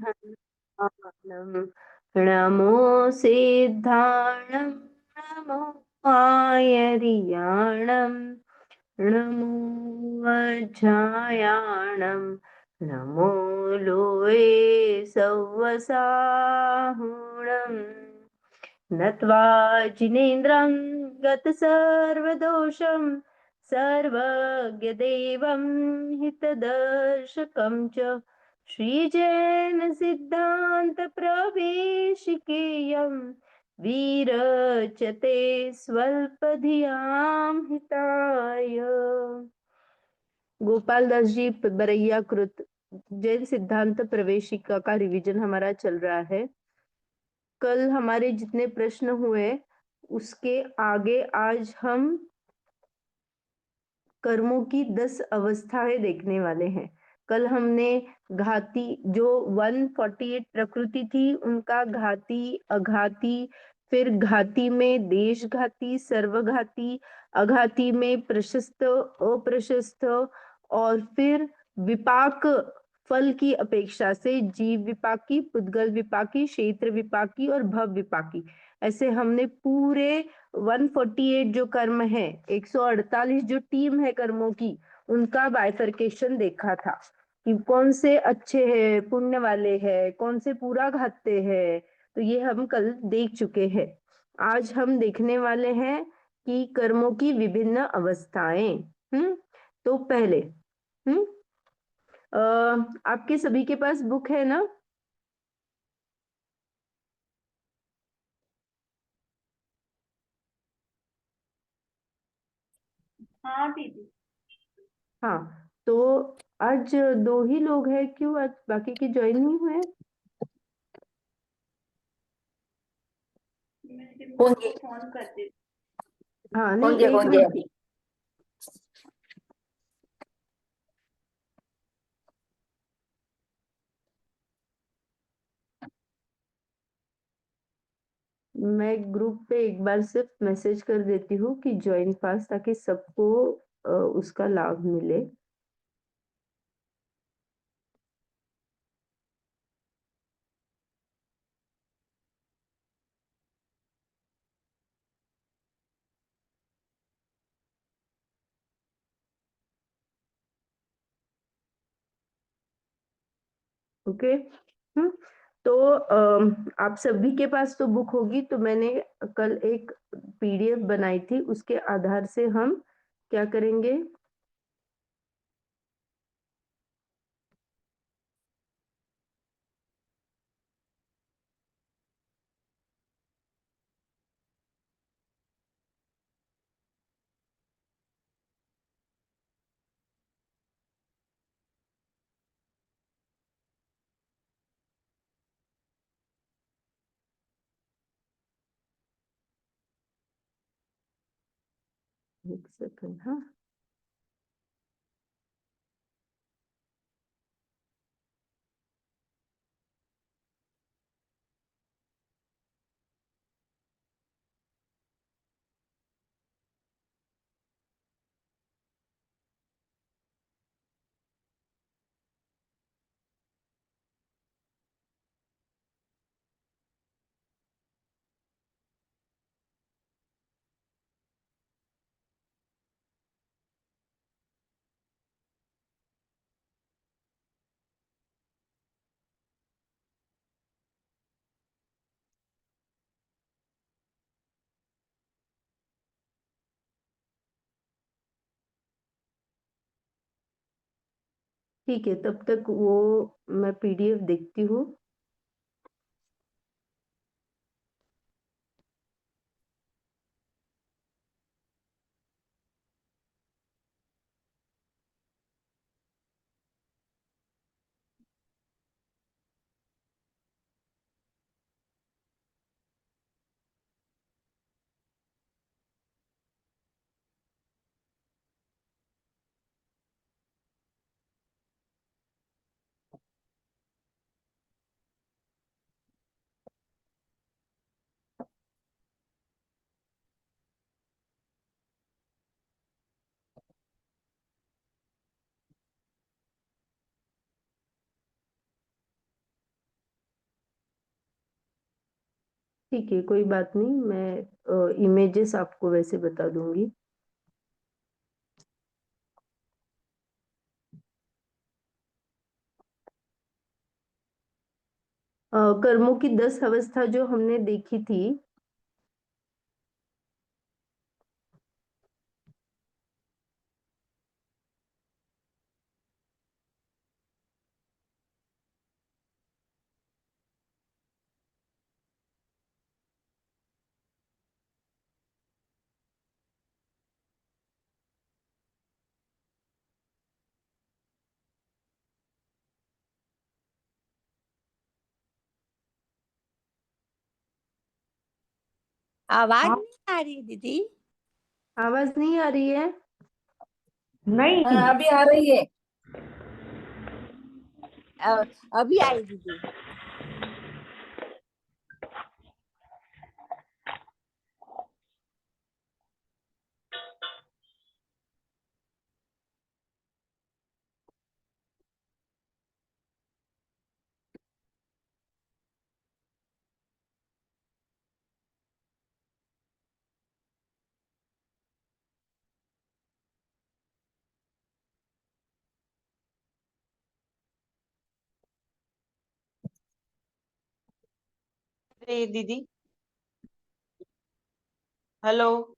हनुमानम् नमो सिद्धाणं नमो आयर्याणं नमो वज्रायाणं नमो लोये सव्वसाहुणम् नत्वा जिनेन्द्रं गतसर्वदोषं सर्वज्ञदेवं हितदर्शकं च श्रीजैनसिद्धान्तप्रवेशिकेयं वीरचते स्वल्पधियां हिताय। गोपाल दास जी बरैया कृत जैन सिद्धांत प्रवेशिका का रिवीजन हमारा चल रहा है। कल हमारे जितने प्रश्न हुए उसके आगे आज हम कर्मों की 10 अवस्थाएं देखने वाले हैं। कल हमने घाती जो 148 प्रकृति थी उनका घाती, अघाती, फिर घाती में देशघाती, सर्वघाती, अघाती में प्रशस्त, अप्रशस्त और फिर विपाक फल की अपेक्षा से जीव विपाकी, पुद्गल विपाकी, क्षेत्र विपाकी और भव विपाकी, ऐसे हमने पूरे 148 जो कर्म है, 148 जो टीम है कर्मों की, उनका बाइफरकेशन देखा था कि कौन से अच्छे हैं, पुण्य वाले हैं, कौन से पूरा घाते हैं। तो ये हम कल देख चुके हैं। आज हम देखने वाले हैं कि कर्मों की विभिन्न अवस्थाएं। तो पहले हम्म आपके सभी के पास बुक है ना? हाँ दीदी। हाँ, तो आज दो ही लोग हैं, क्यों आज बाकी के ज्वाइन नहीं हुए? मैं डिम्पल होंगे को फोन कर देती। हाँ नहीं, होंगे एक होंगे। मिनट। मैं ग्रुप पे एक बार सिर्फ मैसेज कर देती हूँ कि ज्वाइन फास्ट, ताकि सबको उसका लाभ मिले। ओके। हम्म तो आप सभी के पास तो बुक होगी, तो मैंने कल एक पीडीएफ बनाई थी, उसके आधार से हम क्या करेंगे? एक सेकंड। हाँ, ठीक है, तब तक वो मैं पीडीएफ देखती हूँ। ठीक है, कोई बात नहीं, मैं इमेजेस आपको वैसे बता दूंगी। कर्मों की 10 अवस्था जो हमने देखी थी, आवाज आप नहीं आ रही दीदी? आवाज नहीं आ रही है? नहीं। हाँ, अभी आ रही है। अ- अभी आई दीदी। रही है दीदी। हेलो।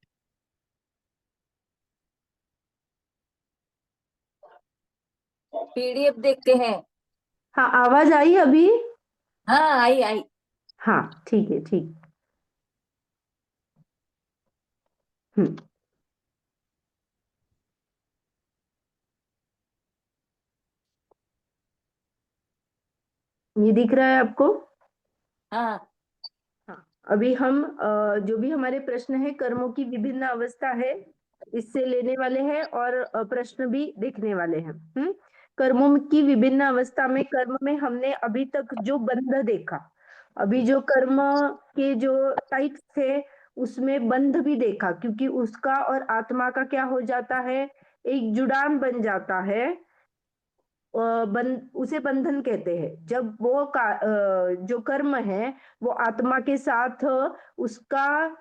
पीडीएफ देखते हैं। हाँ, आवाज आई अभी? हाँ, आई आई। हाँ, ठीक है, ठीक। हम्म। ये दिख रहा है आपको? हाँ हाँ, अभी हम जो भी हमारे प्रश्न है, कर्मों की विभिन्न अवस्था है, इससे लेने वाले हैं और प्रश्न भी देखने वाले हैं। कर्मों की विभिन्न अवस्था में, कर्म में हमने अभी तक जो बंध देखा, अभी जो कर्म के जो टाइप्स थे उसमें बंध भी देखा, क्योंकि उसका और आत्मा का क्या हो जाता है, एक जुड़ान बन जाता है। उसे बंधन कहते हैं। जब वो जो कर्म है वो आत्मा के साथ उसका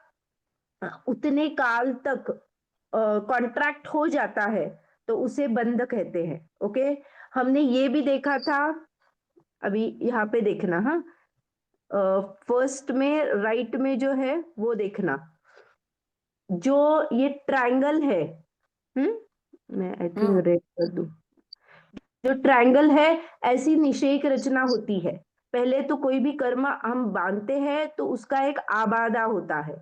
उतने काल तक कॉन्ट्रैक्ट हो जाता है, तो उसे बंध कहते हैं। ओके, हमने ये भी देखा था, अभी यहाँ पे देखना। हाँ, फर्स्ट में राइट में जो है वो देखना, जो ये ट्रायंगल है। मैं आई थिंक हम्म रेड कर दूं। जो ट्रायंगल है, ऐसी निषेक रचना होती है। पहले तो कोई भी कर्म हम बांधते हैं तो उसका एक आबादा होता है।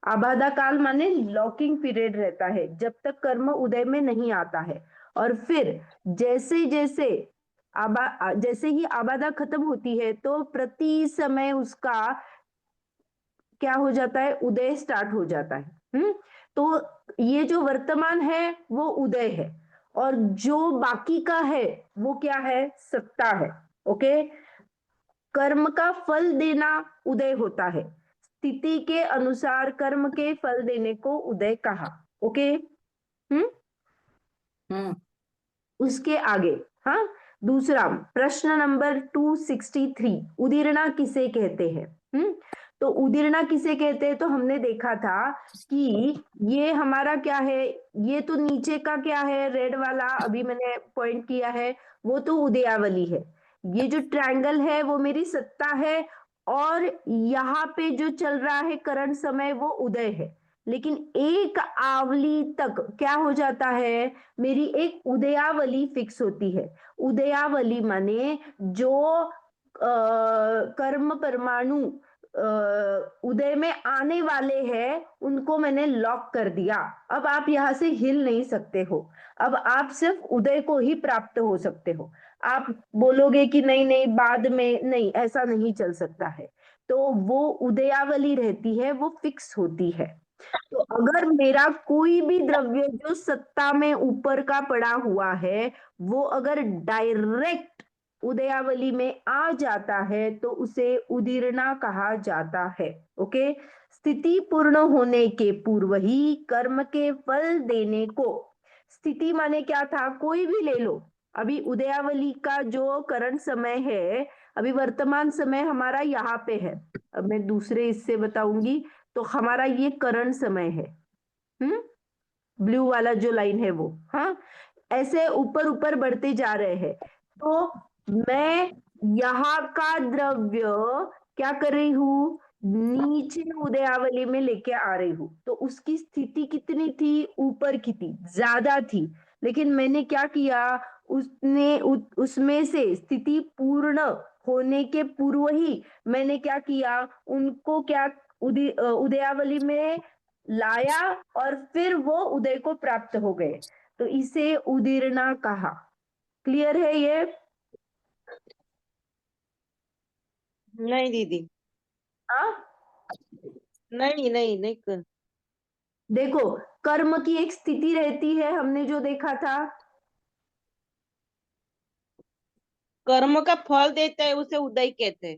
आबादा काल माने लॉकिंग पीरियड रहता है, जब तक कर्म उदय में नहीं आता है। और फिर जैसे जैसे जैसे ही आबादा खत्म होती है, तो प्रति समय उसका क्या हो जाता है, उदय स्टार्ट हो जाता है। तो ये जो वर्तमान है वो उदय है, और जो बाकी का है वो क्या है, सत्ता है। ओके, कर्म का फल देना उदय होता है। स्थिति के अनुसार कर्म के फल देने को उदय कहा। ओके। हम्म हम्म उसके आगे, हाँ, दूसरा प्रश्न नंबर 263, उदीरना किसे कहते हैं? तो उदीरना किसे कहते हैं, तो हमने देखा था कि ये हमारा क्या है, ये तो नीचे का क्या है, रेड वाला अभी मैंने पॉइंट किया है, वो तो उदयावली है। ये जो ट्रायंगल है वो मेरी सत्ता है, और यहाँ पे जो चल रहा है करंट समय वो उदय है। लेकिन एक आवली तक क्या हो जाता है, मेरी एक उदयावली फिक्स होती है। उदयावली माने जो कर्म परमाणु उदय में आने वाले हैं, उनको मैंने लॉक कर दिया। अब आप यहां से हिल नहीं सकते हो। अब आप सिर्फ उदय को ही प्राप्त हो सकते हो। आप बोलोगे कि नहीं नहीं बाद में, नहीं, ऐसा नहीं चल सकता है। तो वो उदयावली रहती है, वो फिक्स होती है। तो अगर मेरा कोई भी द्रव्य जो सत्ता में ऊपर का पड़ा हुआ है, वो अगर डायरेक्ट उदयावली में आ जाता है, तो उसे उदीरना कहा जाता है। ओके, स्थिति पूर्ण होने के पूर्व ही कर्म के फल देने को, स्थिति माने क्या था, कोई भी ले लो। अभी उदयावली का जो करंट समय है, अभी वर्तमान समय हमारा यहाँ पे है, अब मैं दूसरे इससे बताऊंगी। तो हमारा ये करण समय है, ब्लू वाला जो लाइन है वो, हाँ, ऐसे ऊपर ऊपर बढ़ते जा रहे हैं। तो मैं यहाँ का द्रव्य क्या कर रही हूँ, नीचे उदयावली में लेके आ रही हूँ। तो उसकी स्थिति कितनी थी, ऊपर की थी, ज्यादा थी। लेकिन मैंने क्या किया, उसमें से स्थिति पूर्ण होने के पूर्व ही मैंने क्या किया, उनको क्या उदयावली में लाया, और फिर वो उदय को प्राप्त हो गए। तो इसे उदीरना कहा। क्लियर है ये? नहीं दीदी, हाँ, नहीं नहीं नहीं कर। देखो, कर्म की एक स्थिति रहती है, हमने जो देखा था। कर्म का फल देता है उसे उदय कहते हैं।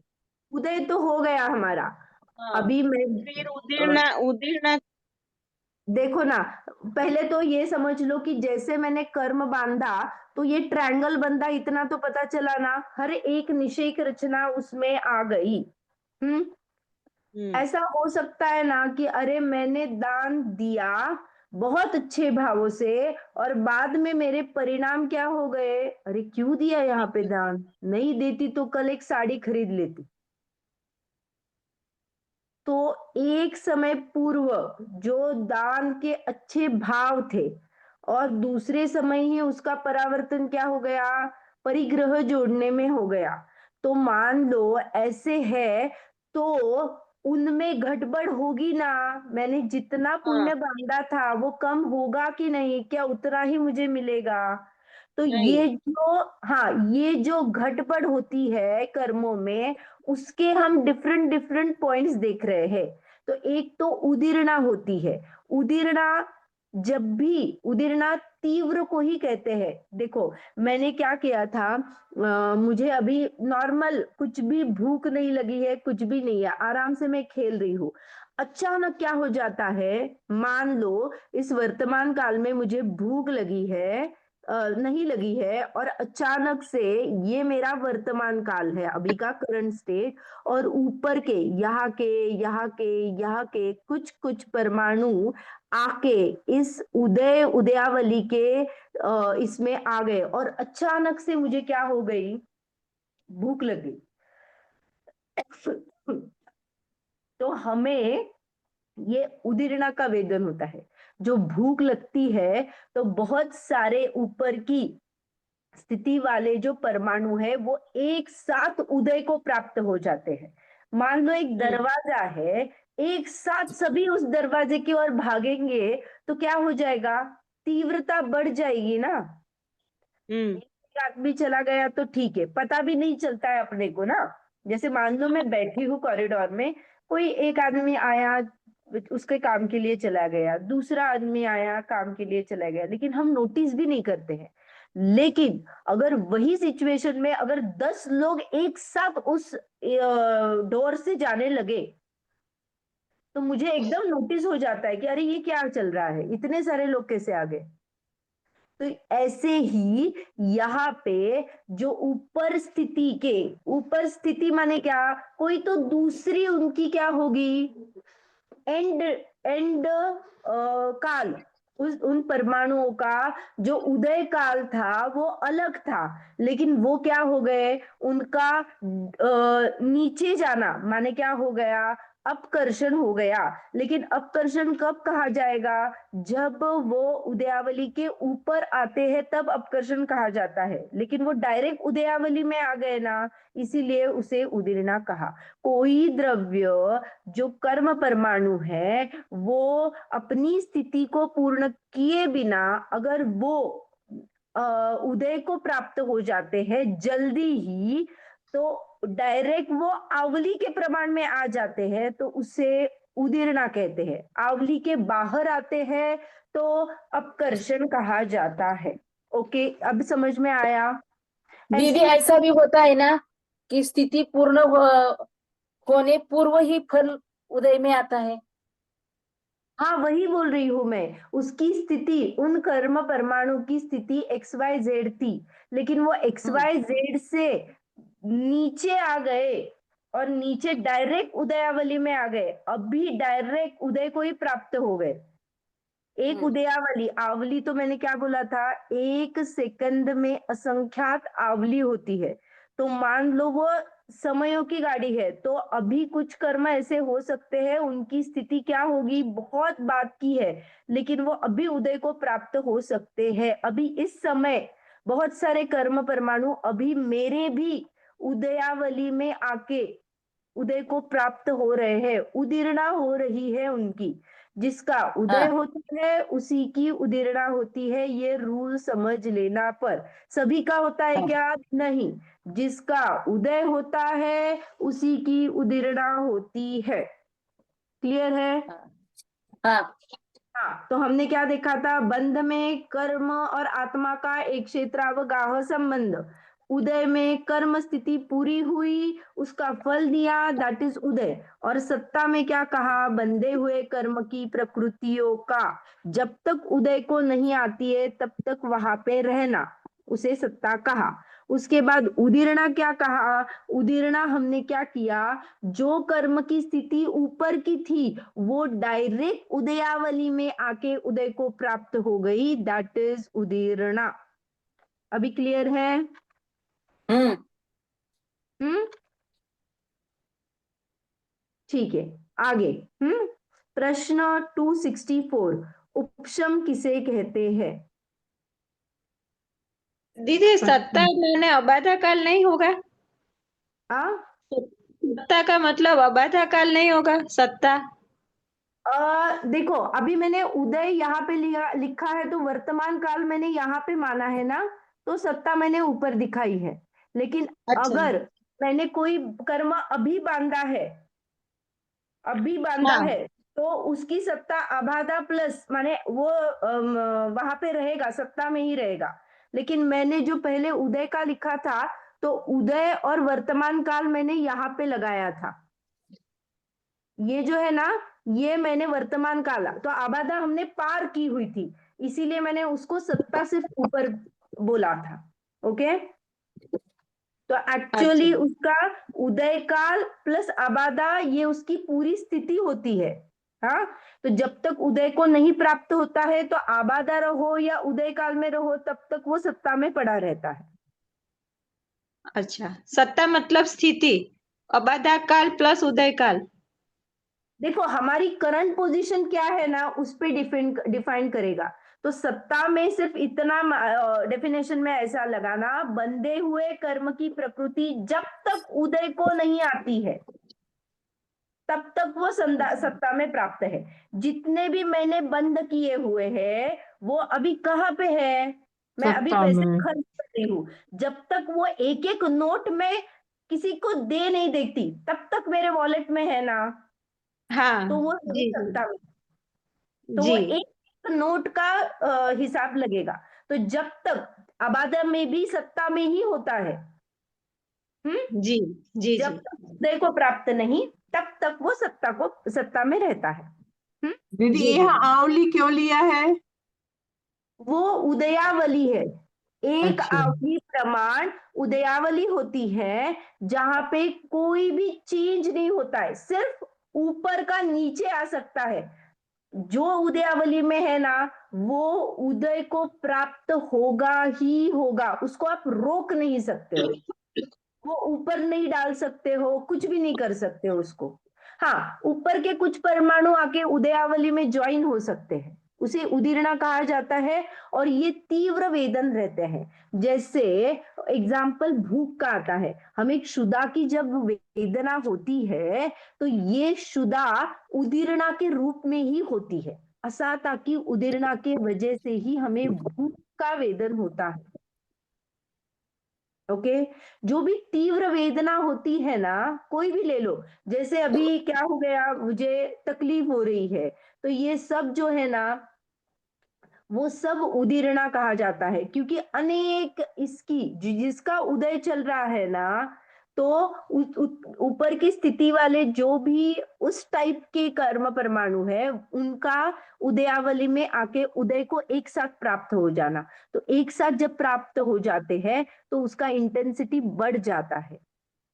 उदय तो हो गया हमारा। हाँ, अभी मैं फिर अ, उदीरना उदीरना। देखो ना, पहले तो ये समझ लो कि जैसे मैंने कर्म बांधा, तो ये ट्रायंगल बंधा, इतना तो पता चला ना, हर एक निषेक रचना उसमें आ गई। हम्म हम्म। ऐसा हो सकता है ना कि अरे मैंने दान दिया बहुत अच्छे भावों से, और बाद में मेरे परिणाम क्या हो गए, अरे क्यों दिया यहाँ पे दान, नहीं देती तो कल एक साड़ी खरीद लेती। तो एक समय पूर्व जो दान के अच्छे भाव थे, और दूसरे समय ही उसका परावर्तन क्या हो गया, परिग्रह जोड़ने में हो गया। तो मान लो ऐसे है, तो उनमें घटबड़ होगी ना। मैंने जितना हाँ। पुण्य बांधा था वो कम होगा कि नहीं, क्या उतना ही मुझे मिलेगा? तो नहीं। ये जो घटबड़ होती है कर्मों में, उसके हम डिफरेंट डिफरेंट पॉइंट्स देख रहे हैं। तो एक तो उदीर्णा होती है। उदीर्णा, जब भी उदीर्णा तीव्र को ही कहते हैं। देखो, मैंने क्या किया था, मुझे अभी नॉर्मल कुछ भी भूख नहीं लगी है, कुछ भी नहीं है, आराम से मैं खेल रही हूँ। अचानक क्या हो जाता है, मान लो इस वर्तमान काल में मुझे भूख लगी है, नहीं लगी है, और अचानक से ये मेरा वर्तमान काल है, अभी का करंट स्टेट, और ऊपर के यहाँ के कुछ कुछ परमाणु आके इस उदयावली के इसमें आ गए, और अचानक से मुझे क्या हो गई, भूख लग गई। तो हमें ये उदीरना का वेदन होता है। जो भूख लगती है, तो बहुत सारे ऊपर की स्थिति वाले जो परमाणु है वो एक साथ उदय को प्राप्त हो जाते हैं। मान लो एक हम्म। दरवाजा है, एक साथ सभी उस दरवाजे की ओर भागेंगे, तो क्या हो जाएगा, तीव्रता बढ़ जाएगी ना। हम्म। एक आदमी चला गया तो ठीक है, पता भी नहीं चलता है अपने को ना। जैसे मान लो मैं बैठी हूँ कॉरिडोर में, कोई एक आदमी आया, उसके काम के लिए चला गया, दूसरा आदमी आया, काम के लिए चला गया, लेकिन हम नोटिस भी नहीं करते हैं। लेकिन अगर वही सिचुएशन में अगर 10 लोग एक साथ उस डोर से जाने लगे, तो मुझे एकदम नोटिस हो जाता है कि अरे ये क्या चल रहा है, इतने सारे लोग कैसे आ गए। तो ऐसे ही यहाँ पे जो ऊपर स्थिति माने क्या, कोई तो दूसरी उनकी क्या होगी, एंड एंड काल, उन परमाणुओं का जो उदय काल था वो अलग था, लेकिन वो क्या हो गए, उनका नीचे जाना माने क्या हो गया, अपकर्षण हो गया। लेकिन अपकर्षण कब कहा जाएगा, जब वो उदयावली के ऊपर आते हैं तब अपकर्षण कहा जाता है, लेकिन वो डायरेक्ट उदयावली में आ गए ना, इसीलिए उसे उदीर्णा कहा। कोई द्रव्य जो कर्म परमाणु है, वो अपनी स्थिति को पूर्ण किए बिना अगर वो उदय को प्राप्त हो जाते हैं जल्दी ही, तो डायरेक्ट वो आवली के प्रमाण में आ जाते हैं, तो उसे उदीर्णा कहते हैं। आवली के बाहर आते हैं तो अपकर्षण कहा जाता है। ओके, अब समझ में आया? दीदी ऐसे ऐसा भी होता है ना कि स्थिति पूर्ण होने पूर्व ही फल उदय में आता है। हाँ, वही बोल रही हूं मैं, उसकी स्थिति, उन कर्म परमाणु की स्थिति एक्स वाई जेड थी, लेकिन वो एक्स हम्म। वाई जेड से नीचे आ गए, और नीचे डायरेक्ट उदयावली में आ गए, अभी डायरेक्ट उदय को ही प्राप्त हो गए। एक उदयावली, आवली तो मैंने क्या बोला था, 1 सेकंड में असंख्यात आवली होती है। तो मान लो वो समयों की गाड़ी है, तो अभी कुछ कर्म ऐसे हो सकते हैं, उनकी स्थिति क्या होगी बहुत बात की है, लेकिन वो अभी उदय को प्राप्त हो सकते हैं। अभी इस समय बहुत सारे कर्म परमाणु अभी मेरे भी उदयावली में आके उदय को प्राप्त हो रहे हैं, उदीर्णा हो रही है उनकी। जिसका उदय हाँ होता है उसी की उदीर्णा होती है, ये रूल समझ लेना। पर सभी का होता है हाँ क्या? नहीं, जिसका उदय होता है उसी की उदीर्णा होती है। क्लियर है? हाँ हाँ हाँ, तो हमने क्या देखा था, बंध में कर्म और आत्मा का एक क्षेत्रावगाह संबंध। उदय में कर्म स्थिति पूरी हुई, उसका फल दिया, दैट इज उदय। और सत्ता में क्या कहा, बंधे हुए कर्म की प्रकृतियों का जब तक उदय को नहीं आती है तब तक वहां पे रहना, उसे सत्ता कहा। उसके बाद उदीर्णा क्या कहा, उदीर्णा हमने क्या किया, जो कर्म की स्थिति ऊपर की थी वो डायरेक्ट उदयावली में आके उदय को प्राप्त हो गई, दैट इज उदीर्णा। अभी क्लियर है? हम्म हम्म, ठीक है। आगे, प्रश्न 264, उपशम किसे कहते हैं? दीदी सत्ता मैंने अबाधा काल नहीं होगा? आ सत्ता का मतलब अबाधा काल नहीं होगा? सत्ता देखो, अभी मैंने उदय यहाँ पे लिखा है, तो वर्तमान काल मैंने यहाँ पे माना है ना, तो सत्ता मैंने ऊपर दिखाई है। लेकिन अच्छा। अगर मैंने कोई कर्म अभी बांधा है, अभी बांधा हाँ। है, तो उसकी सत्ता अबाधा प्लस माने वो वहां पे रहेगा, सत्ता में ही रहेगा। लेकिन मैंने जो पहले उदय का लिखा था, तो उदय और वर्तमान काल मैंने यहाँ पे लगाया था। ये जो है ना, ये मैंने वर्तमान काल, तो आबादा हमने पार की हुई थी, इसीलिए मैंने उसको सत्ता सिर्फ ऊपर बोला था। ओके, तो अच्छा। एक्चुअली उसका उदय काल प्लस आबादा, ये उसकी पूरी स्थिति होती है। हाँ, तो जब तक उदय को नहीं प्राप्त होता है, तो आबादा रहो या उदय काल में रहो, तब तक वो सत्ता में पड़ा रहता है। अच्छा, सत्ता मतलब स्थिति, अबाधा काल प्लस उदय काल। देखो, हमारी करंट पोजीशन क्या है ना, उस पे डिफाइन करेगा। तो सत्ता में सिर्फ इतना डेफिनेशन में ऐसा लगाना, बंधे हुए कर्म की प्रकृति जब तक उदय को नहीं आती है तब तक वो सत्ता में प्राप्त है। जितने भी मैंने बंद किए हुए हैं वो अभी कहाँ पे है, मैं अभी सत्ता पैसे में। खर्च कर रही हूँ। जब तक वो एक एक नोट में किसी को दे नहीं देखती तब तक मेरे वॉलेट में है ना, तो हाँ। वो जी सत्ता में, जी तो वो जी। एक नोट का हिसाब लगेगा। तो जब तक आबादा में भी सत्ता में ही होता है, हम्म, जी जी जी। जब तक उदय को प्राप्त नहीं तब तक वो सत्ता में रहता है। हम्म, दीदी जी ये जी। आवली क्यों लिया है? वो उदयावली है। एक अच्छा। आवली प्रमाण उदयावली होती है, जहां पे कोई भी चेंज नहीं होता है, सिर्फ ऊपर का नीचे आ सकता है। जो उदयावली में है ना, वो उदय को प्राप्त होगा ही होगा, उसको आप रोक नहीं सकते हो, वो ऊपर नहीं डाल सकते हो, कुछ भी नहीं कर सकते हो उसको। हाँ, ऊपर के कुछ परमाणु आके उदयावली में ज्वाइन हो सकते हैं, उसे उदीर्णा कहा जाता है, और ये तीव्र वेदन रहते हैं। जैसे एग्जाम्पल भूख का आता है, हमें क्षुधा की जब वेदना होती है, तो ये क्षुधा उदीर्णा के रूप में ही होती है। असाता की उदीर्णा के वजह से ही हमें भूख का वेदन होता है। ओके, जो भी तीव्र वेदना होती है ना, कोई भी ले लो, जैसे अभी क्या हो गया, मुझे तकलीफ हो रही है, तो ये सब जो है ना, वो सब उदीर्णा कहा जाता है, क्योंकि अनेक इसकी जिसका उदय चल रहा है ना, तो ऊपर की स्थिति वाले जो भी उस टाइप के कर्म परमाणु है, उनका उदयावली में आके उदय को एक साथ प्राप्त हो जाना। तो एक साथ जब प्राप्त हो जाते हैं तो उसका इंटेंसिटी बढ़ जाता है।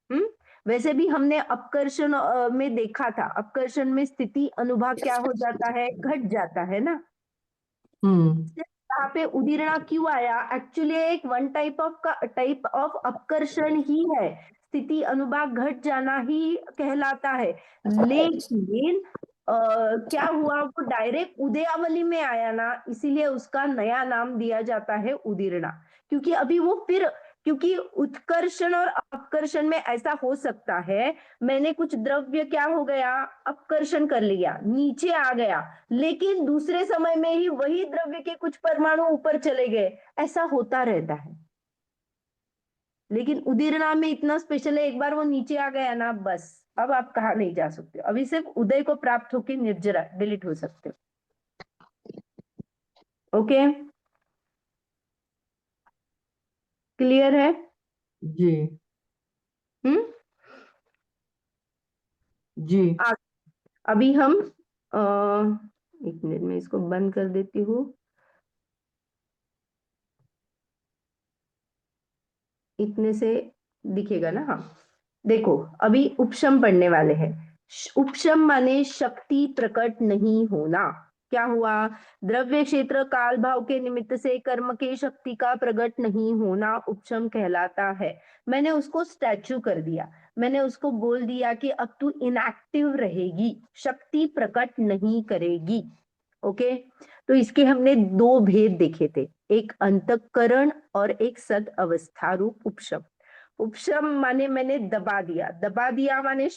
हम्म, वैसे भी हमने अपकर्षण में देखा था, अपकर्षण में स्थिति अनुभाग क्या हो जाता है, घट जाता है ना। यहाँ पे उदीर्णा क्यों आया, एक्चुअली एक वन टाइप ऑफ अपकर्षण ही है, स्थिति अनुभाग घट जाना ही कहलाता है। लेकिन क्या हुआ, वो डायरेक्ट उदयावली में आया ना, इसीलिए उसका नया नाम दिया जाता है उदीर्णा। क्योंकि अभी वो फिर, क्योंकि उत्कर्षण और अपकर्षण में ऐसा हो सकता है, मैंने कुछ द्रव्य क्या हो गया, अपकर्षण कर लिया, नीचे आ गया, लेकिन दूसरे समय में ही वही द्रव्य के कुछ परमाणु ऊपर चले गए, ऐसा होता रहता है। लेकिन उदीर्णा में इतना स्पेशल है, एक बार वो नीचे आ गया ना, बस अब आप कहा नहीं जा सकते, अभी सिर्फ उदय को प्राप्त होकर निर्जरा डिलीट हो सकते हो। ओके, क्लियर है? जी हम्म। जी। अभी हम एक मिनट में इसको बंद कर देती हूँ। इतने से दिखेगा ना, हाँ। देखो, अभी उपशम पढ़ने वाले हैं। उपशम माने शक्ति प्रकट नहीं होना। क्या हुआ, द्रव्य क्षेत्र काल भाव के निमित्त से कर्म के शक्ति का प्रकट नहीं होना उपशम कहलाता है। मैंने उसको स्टैचू कर दिया, मैंने उसको बोल दिया कि अब तू इनएक्टिव रहेगी, शक्ति प्रकट नहीं करेगी। ओके, तो इसके हमने दो भेद देखे थे, एक अंतःकरण और एक सद अवस्था रूप उपशम। उपशम माने मैंने दबा दिया, दबा दिया माने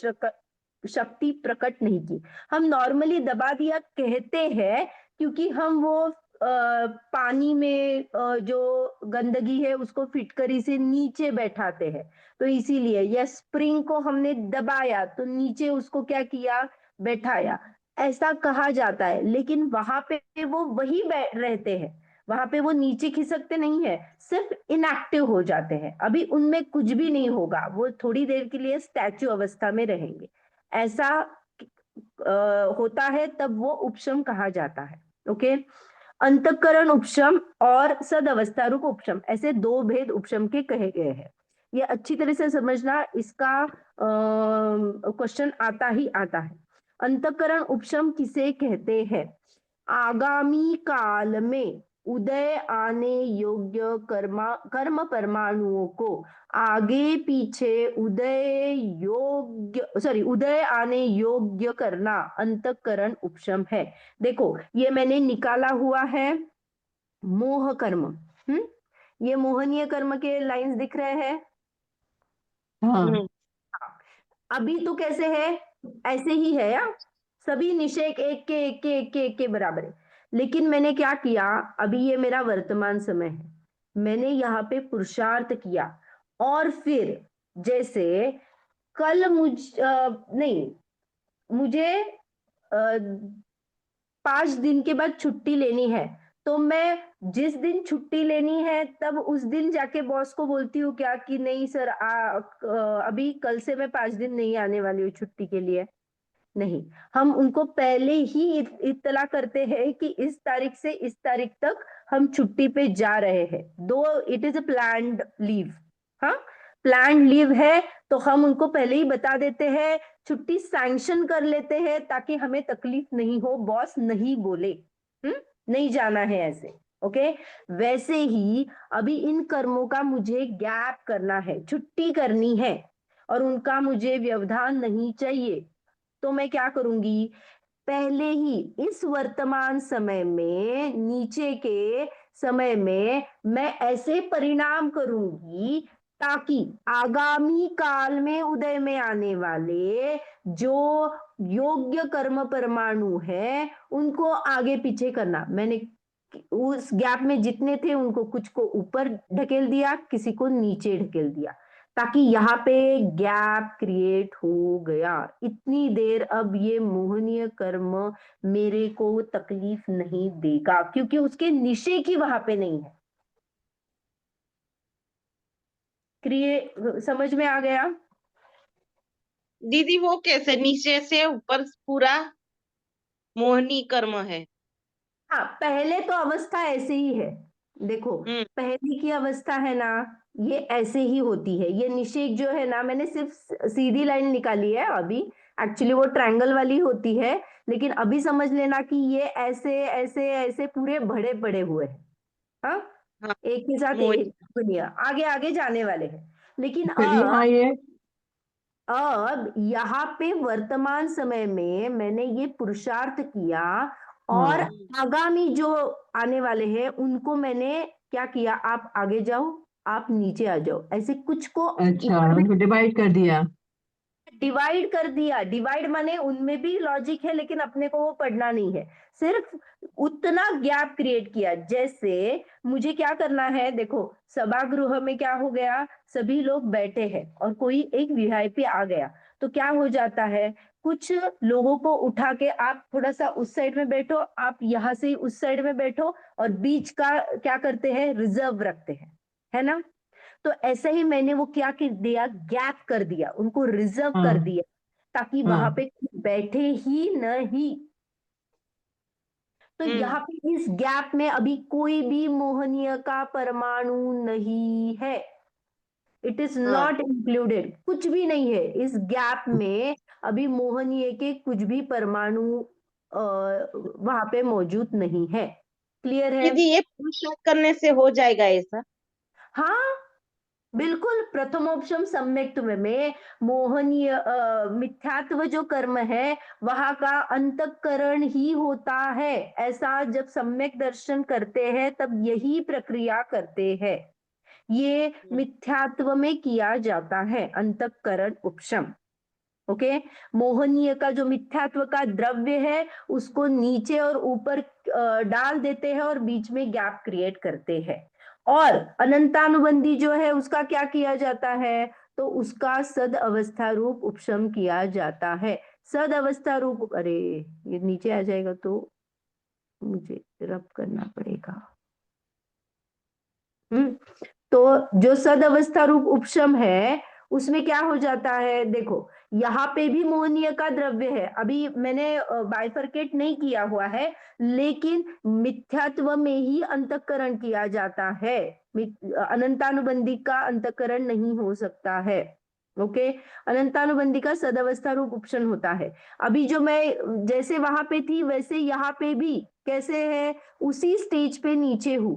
शक्ति प्रकट नहीं की। हम नॉर्मली दबा दिया कहते हैं क्योंकि हम वो पानी में जो गंदगी है उसको फिटकरी से नीचे बैठाते हैं, तो इसीलिए, या स्प्रिंग को हमने दबाया तो नीचे उसको क्या किया, बैठाया, ऐसा कहा जाता है। लेकिन वहां पे वो वही रहते हैं, वहां पे वो नीचे खिसकते नहीं है, सिर्फ इनएक्टिव हो जाते हैं, अभी उनमें कुछ भी नहीं होगा, वो थोड़ी देर के लिए स्टैचू अवस्था में रहेंगे, ऐसा होता है, तब वो उपशम कहा जाता है। ओके, अंतःकरण उपशम और सद अवस्था रूप उपशम, ऐसे दो भेद उपशम के कहे गए हैं। ये अच्छी तरह से समझना, इसका क्वेश्चन आता ही आता है। अंतःकरण उपशम किसे कहते हैं, आगामी काल में उदय आने योग्य कर्म परमाणुओं को आगे पीछे उदय आने योग्य करना अंतःकरण उपशम है। देखो, ये मैंने निकाला हुआ है मोह कर्म। ये मोहनीय कर्म के लाइंस दिख रहे हैं। हाँ अभी तो कैसे है, ऐसे ही है या, सभी निषेक एक के बराबर है। लेकिन मैंने क्या किया, अभी ये मेरा वर्तमान समय है, मैंने यहाँ पे पुरुषार्थ किया, और फिर जैसे कल नहीं, मुझे 5 दिन के बाद छुट्टी लेनी है, तो मैं जिस दिन छुट्टी लेनी है तब उस दिन जाके बॉस को बोलती हूँ क्या कि नहीं सर, अभी कल से मैं 5 दिन नहीं आने वाली हूँ छुट्टी के लिए। नहीं, हम उनको पहले ही इत्तला करते हैं कि इस तारीख से इस तारीख तक हम छुट्टी पे जा रहे हैं, दो it is a planned leave. हाँ, प्लान्ड लीव है तो हम उनको पहले ही बता देते हैं, छुट्टी सैंक्शन कर लेते हैं ताकि हमें तकलीफ नहीं हो, बॉस नहीं बोले नहीं जाना है ऐसे। ओके, वैसे ही अभी इन कर्मों का मुझे गैप करना है, छुट्टी करनी है, और उनका मुझे व्यवधान नहीं चाहिए, तो मैं क्या करूंगी, पहले ही इस वर्तमान समय में, नीचे के समय में मैं ऐसे परिणाम करूंगी ताकि आगामी काल में उदय में आने वाले जो योग्य कर्म परमाणु है उनको आगे पीछे करना। मैंने उस गैप में जितने थे उनको कुछ को ऊपर ढकेल दिया, किसी को नीचे ढकेल दिया, ताकि यहाँ पे गैप क्रिएट हो गया। इतनी देर अब ये मोहनीय कर्म मेरे को तकलीफ नहीं देगा क्योंकि उसके निषेध ही वहां पे नहीं है। समझ में आ गया? दीदी वो कैसे नीचे से ऊपर पूरा मोहनी कर्म है? हाँ, पहले तो अवस्था ऐसे ही है, देखो हम्म। पहले की अवस्था है ना, ये ऐसे ही होती है। ये निषेक जो है ना, मैंने सिर्फ सीधी लाइन निकाली है अभी, एक्चुअली वो ट्रायंगल वाली होती है, लेकिन अभी समझ लेना कि ये ऐसे ऐसे ऐसे पूरे बड़े बड़े हुए हैं। हाँ, हाँ, एक के साथ मोहित। एक दुनिया आगे आगे जाने वाले हैं। लेकिन फिर यहाँ ये अब यहाँ पे वर्तमान समय में मैंने ये पुरुषार्थ किया, और हाँ आगामी जो आने वाले हैं उनको मैंने क्या किया, आप आगे जाओ, आप नीचे आ जाओ, ऐसे कुछ को अच्छा, ऊपर उनको डिवाइड कर दिया। डिवाइड कर दिया। डिवाइड माने उनमें भी लॉजिक है, लेकिन अपने को वो पढ़ना नहीं है, सिर्फ उतना गैप क्रिएट किया। जैसे मुझे क्या करना है, देखो सभागृह में क्या हो गया, सभी लोग बैठे हैं और कोई एक वीआईपी आ गया, तो क्या हो जाता है, कुछ लोगों को उठा के आप थोड़ा सा उस साइड में बैठो, आप यहाँ से उस साइड में बैठो, और बीच का क्या करते हैं, रिजर्व रखते हैं, है ना। तो ऐसे ही मैंने वो क्या कर दिया, गैप कर दिया, उनको रिजर्व कर हाँ दिया, ताकि वहां हाँ पे बैठे ही नहीं। तो हम्म। यहाँ पे इस गैप में अभी कोई भी मोहनीय का परमाणु नहीं है, इट इज हाँ। नॉट इंक्लूडेड, कुछ भी नहीं है इस गैप में। अभी मोहनीय के कुछ भी परमाणु वहां पे मौजूद नहीं है। क्लियर है? दीदी ये पुरुषार्थ करने से हो जाएगा ऐसा? हाँ बिल्कुल, प्रथमोपशम सम्यक्त्व में मोहनीय मिथ्यात्व जो कर्म है वहां का अंतःकरण ही होता है। ऐसा जब सम्यक दर्शन करते हैं तब यही प्रक्रिया करते हैं। ये मिथ्यात्व में किया जाता है, अंतःकरण उपशम। ओके, मोहनीय का जो मिथ्यात्व का द्रव्य है उसको नीचे और ऊपर डाल देते हैं और बीच में गैप क्रिएट करते हैं। और अनंतानुबंधी जो है उसका क्या किया जाता है, तो उसका सद अवस्था रूप उपशम किया जाता है। सद अवस्था रूप, अरे ये नीचे आ जाएगा तो मुझे रब करना पड़ेगा। तो जो सद अवस्था रूप उपशम है उसमें क्या हो जाता है, देखो यहाँ पे भी मोहनीय का द्रव्य है, अभी मैंने बाइफरकेट नहीं किया हुआ है, लेकिन मिथ्यात्व में ही अंतःकरण किया जाता है। अनंतानुबंधी का अंतःकरण नहीं हो सकता है। ओके, अनंतानुबंधी का सदअवस्था रूप उपशन होता है। अभी जो मैं जैसे वहां पे थी वैसे यहाँ पे भी कैसे है, उसी स्टेज पे नीचे हूं,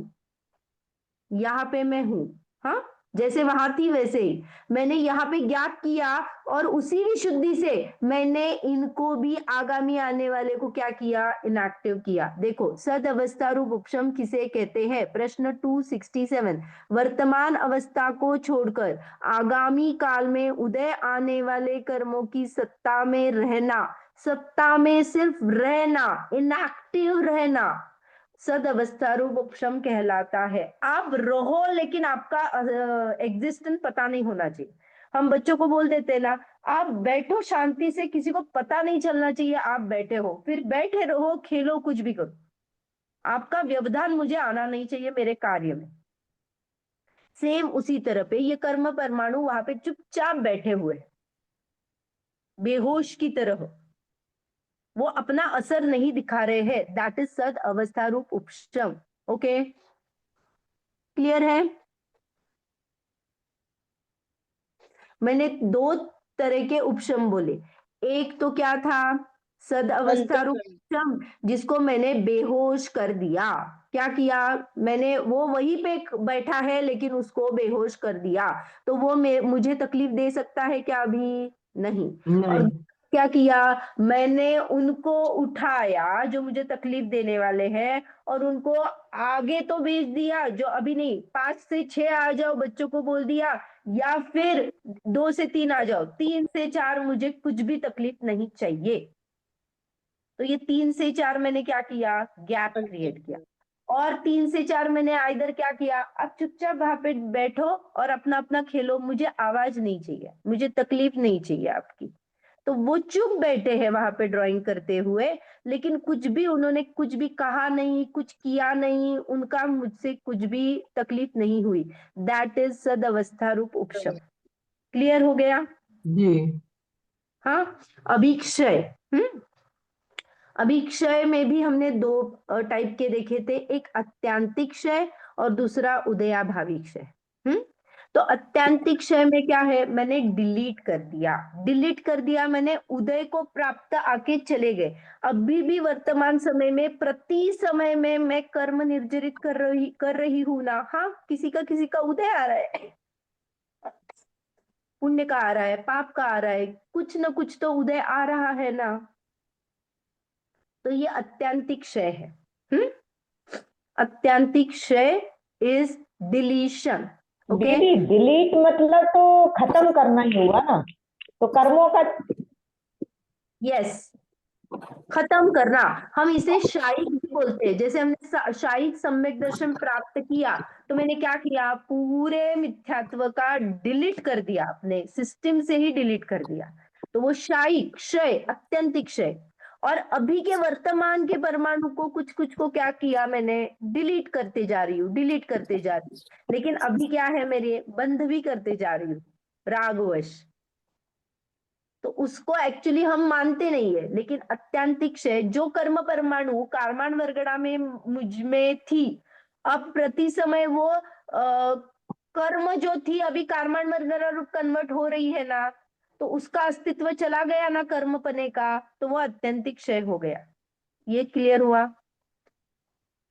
यहाँ पे मैं हूं। हाँ, जैसे वहां थी वैसे ही मैंने यहाँ पे ज्ञात किया, और उसी विशुद्धि से मैंने इनको भी आगामी आने वाले को क्या किया, इनएक्टिव किया। देखो सद अवस्था रूप उपशम किसे कहते हैं, प्रश्न 267। वर्तमान अवस्था को छोड़कर आगामी काल में उदय आने वाले कर्मों की सत्ता में रहना, सत्ता में सिर्फ रहना, इनएक्टिव रहना, सद अवस्था रूप उपशम कहलाता है। आप रहो लेकिन आपका एग्जिस्टेंस पता नहीं होना चाहिए। हम बच्चों को बोल देते हैं ना, आप बैठो शांति से, किसी को पता नहीं चलना चाहिए आप बैठे हो, फिर बैठे रहो, खेलो, कुछ भी करो, आपका व्यवधान मुझे आना नहीं चाहिए मेरे कार्य में। सेम उसी तरह पे ये कर्म परमाणु वहां पे चुपचाप बैठे हुए हैं, बेहोश की तरह, वो अपना असर नहीं दिखा रहे हैं, दैट इज सद अवस्था रूप उपशम। ओके, क्लियर है? मैंने दो तरह के उपशम बोले, एक तो क्या था, सद अवस्था रूप उपशम, जिसको मैंने बेहोश कर दिया। क्या किया मैंने, वो वहीं पे बैठा है लेकिन उसको बेहोश कर दिया, तो वो मुझे तकलीफ दे सकता है क्या, अभी नहीं। और नहीं क्या किया, मैंने उनको उठाया जो मुझे तकलीफ देने वाले हैं, और उनको आगे तो भेज दिया, जो अभी नहीं, 5 से 6 आ जाओ बच्चों को बोल दिया, या फिर 2 से 3 आ जाओ, 3 से 4 मुझे कुछ भी तकलीफ नहीं चाहिए। तो ये 3 से 4 मैंने क्या किया, गैप क्रिएट किया। और 3 से 4 मैंने इधर क्या किया, अब चुपचाप वहां पे बैठो और अपना अपना खेलो, मुझे आवाज नहीं चाहिए, मुझे तकलीफ नहीं चाहिए आपकी। तो वो चुप बैठे हैं वहां पे ड्राइंग करते हुए, लेकिन कुछ भी उन्होंने कुछ भी कहा नहीं, कुछ किया नहीं, उनका मुझसे कुछ भी तकलीफ नहीं हुई। दैट इज सद अवस्था रूप उपशम। क्लियर हो गया? जी हाँ, अभिक्षय। अभिक्षय में भी हमने दो टाइप के देखे थे, एक अत्यांतिक क्षय और दूसरा उदयाभावी क्षय। तो अत्यांतिक क्षय में क्या है, मैंने डिलीट कर दिया मैंने, उदय को प्राप्त आके चले गए। अभी भी वर्तमान समय में प्रति समय में मैं कर्म निर्जरित कर रही हूं ना। हाँ, किसी का उदय आ रहा है, पुण्य का आ रहा है, पाप का आ रहा है, कुछ न कुछ तो उदय आ रहा है ना। तो ये अत्यांतिक क्षय है। अत्यांतिक क्षय इज डिलीशन। ओके, दीदी डिलीट मतलब तो खत्म करना ही हुआ ना, तो कर्मों का यस, खत्म करना। हम इसे शायिक भी बोलते हैं। जैसे हमने शायिक सम्यक दर्शन प्राप्त किया, तो मैंने क्या किया, पूरे मिथ्यात्व का डिलीट कर दिया, अपने सिस्टम से ही डिलीट कर दिया। तो वो शायिक क्षय, अत्यंतिक क्षय। और अभी के वर्तमान के परमाणु को कुछ कुछ को क्या किया मैंने, डिलीट करते जा रही हूँ, डिलीट करते जा रही हूँ। लेकिन अभी क्या है, मेरे बंध भी करते जा रही हूँ रागवश। तो उसको एक्चुअली हम मानते नहीं है। लेकिन अत्यांतिक क्षय, जो कर्म परमाणु कारमान वर्गड़ा में मुझ में थी, अब प्रति समय वो कर्म जो थी अभी कारमान वर्गड़ा रूप कन्वर्ट हो रही है ना, तो उसका अस्तित्व चला गया ना कर्म पने का, तो वो अत्यंतिक क्षय हो गया। ये क्लियर हुआ?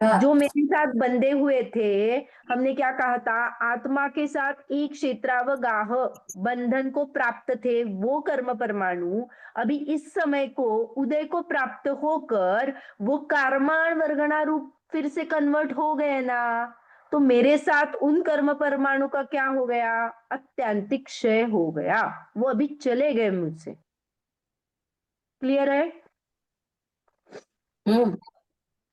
हाँ जो मेरे साथ बंधे हुए थे, हमने क्या कहा था, आत्मा के साथ एक क्षेत्रावगाह बंधन को प्राप्त थे वो कर्म परमाणु, अभी इस समय को उदय को प्राप्त होकर वो कारमान वर्गणा रूप फिर से कन्वर्ट हो गए ना। तो मेरे साथ उन कर्म परमाणु का क्या हो गया, अत्यांतिक क्षय हो गया। वो अभी चले गए मुझसे। क्लियर है? हम्म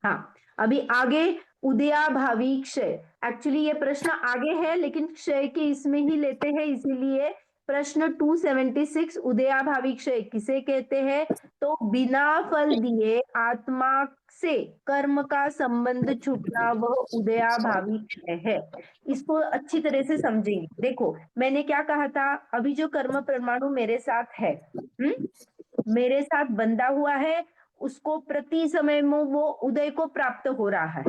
हाँ, अभी आगे उदयाभावी क्षय। एक्चुअली ये प्रश्न आगे है, लेकिन क्षय के इसमें ही लेते हैं, इसीलिए प्रश्न 276 उदयाभावी क्षय किसे कहते हैं? तो बिना फल दिए आत्मा से कर्म का संबंध छूटना, वह उदयाभावी क्षय है। इसको अच्छी तरह से समझेंगे। देखो, मैंने क्या कहा था, अभी जो कर्म परमाणु मेरे साथ है, मेरे साथ बंधा हुआ है, उसको प्रति समय में वो उदय को प्राप्त हो रहा है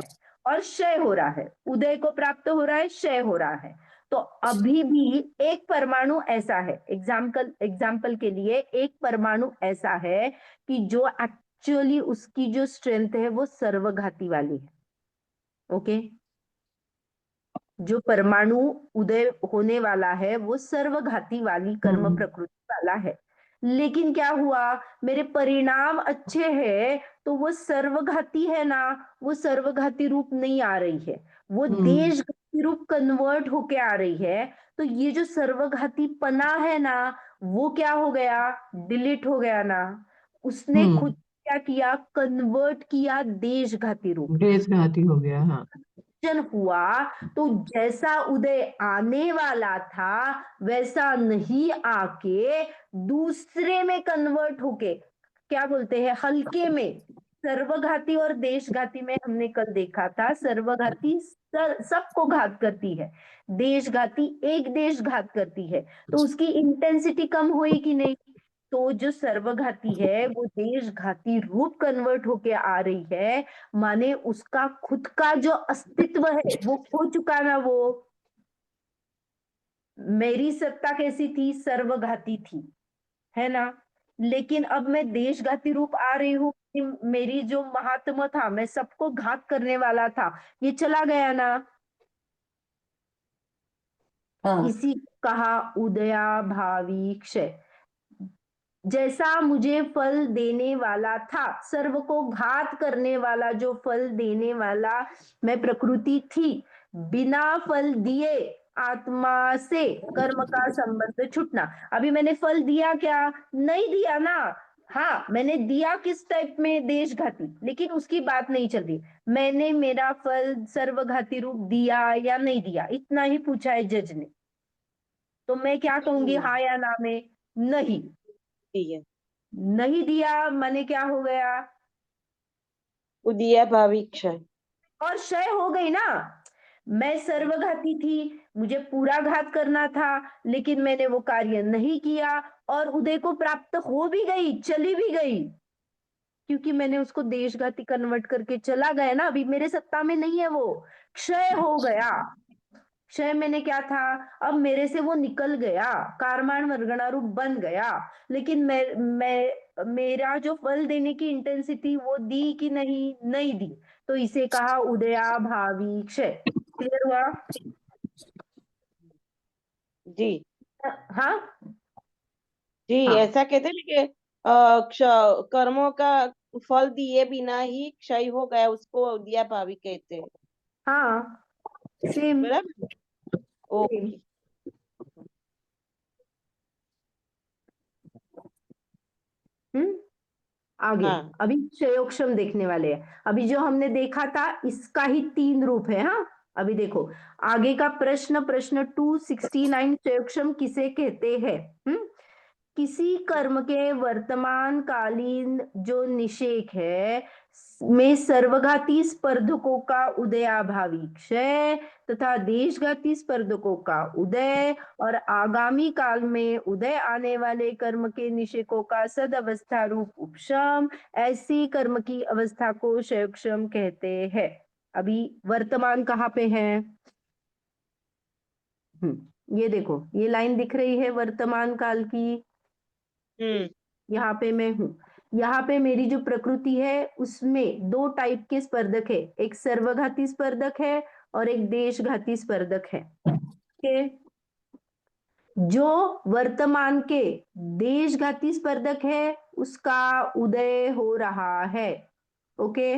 और क्षय हो रहा है। उदय को प्राप्त हो रहा है, क्षय हो रहा है। तो अभी भी एक परमाणु ऐसा है, एग्जाम्पल के लिए एक परमाणु ऐसा है कि जो एक्चुअली उसकी जो स्ट्रेंथ है वो सर्वघाती वाली है। ओके, जो परमाणु उदय होने वाला है वो सर्वघाती वाली कर्म प्रकृति वाला है। लेकिन क्या हुआ, मेरे परिणाम अच्छे हैं तो वो सर्वघाती है ना, वो सर्वघाती रूप नहीं आ रही है, वो देशघाती रूप कन्वर्ट होके आ रही है। तो ये जो सर्वघाती पना है ना, वो क्या हो गया, डिलीट हो गया ना। उसने खुद क्या किया, कन्वर्ट किया देशघाती रूप। देशघाती हो गया। हाँ, हुआ तो जैसा उदय आने वाला था वैसा नहीं आके दूसरे में कन्वर्ट होके, क्या बोलते हैं, हल्के में। सर्वघाती और देशघाती में हमने कल देखा था, सर्वघाती सबको घात करती है, देशघाती एक देश घात करती है। तो उसकी इंटेंसिटी कम हुई कि नहीं? तो जो सर्वघाती है वो देशघाती रूप कन्वर्ट होके आ रही है, माने उसका खुद का जो अस्तित्व है वो खो चुका ना। वो मेरी सत्ता कैसी थी, सर्वघाती थी, है ना। लेकिन अब मैं देशघाती रूप आ रही हूँ, मेरी जो महात्मा था, मैं सबको घात करने वाला था, ये चला गया ना। हाँ इसी कहा उदयाभावी क्षय। जैसा मुझे फल देने वाला था, सर्व को घात करने वाला जो फल देने वाला मैं प्रकृति थी, बिना फल दिए आत्मा से कर्म का संबंध छूटना। अभी मैंने फल दिया क्या, नहीं दिया ना। हाँ, मैंने दिया किस टाइप में, देशघाती, लेकिन उसकी बात नहीं चल रही। मैंने मेरा फल सर्वघाती रूप दिया या नहीं दिया, इतना ही पूछा है जज ने। तो मैं क्या कहूंगी, हाँ या ना में? नहीं, ठीक है, नहीं दिया माने क्या हो गया, उदयाभावी क्षय। और क्षय हो गई ना। मैं सर्वघाती थी, मुझे पूरा घात करना था, लेकिन मैंने वो कार्य नहीं किया और उदय को प्राप्त हो भी गई, चली भी गई। क्योंकि मैंने उसको देशघाती कन्वर्ट करके चला गया ना, अभी मेरे सत्ता में नहीं है, वो क्षय हो गया। क्षय मैंने क्या था, अब मेरे से वो निकल गया, कारमान वर्गणा रूप बन गया, लेकिन मेरा जो फल देने की इंटेंसिटी वो दी कि नहीं, नहीं दी, तो इसे कहा उदया भावी क्षय। क्लियर हुआ? जी हाँ जी, हाँ ऐसा कहते हैं कि कर्मों का फल दिए बिना ही क्षय हो गया, उसको दिया भावी कहते हैं। हाँ, सेम बराबर। ओके। हम्म। आगे हाँ अभी क्षयोक्षम देखने वाले हैं। अभी जो हमने देखा था इसका ही 3 रूप है। हाँ, अभी देखो आगे का प्रश्न 269 क्षयोक्षम किसे कहते हैं। किसी कर्म के वर्तमान कालीन जो निषेक है में सर्वघाती स्पर्धकों का उदयाभावी क्षय तथा देशघाती स्पर्धकों का उदय और आगामी काल में उदय आने वाले कर्म के निषेकों का सद अवस्था रूप उपशम, ऐसी कर्म की अवस्था को क्षयोक्षम कहते हैं। अभी वर्तमान कहाँ पे है? ये देखो, ये लाइन दिख रही है वर्तमान काल की। हम्म यहाँ पे मैं हूँ, यहाँ पे मेरी जो प्रकृति है उसमें 2 टाइप के स्पर्धक है, एक सर्वघाती स्पर्धक है और एक देशघाती स्पर्धक है। ओके, जो वर्तमान के देशघाती स्पर्धक है उसका उदय हो रहा है। ओके,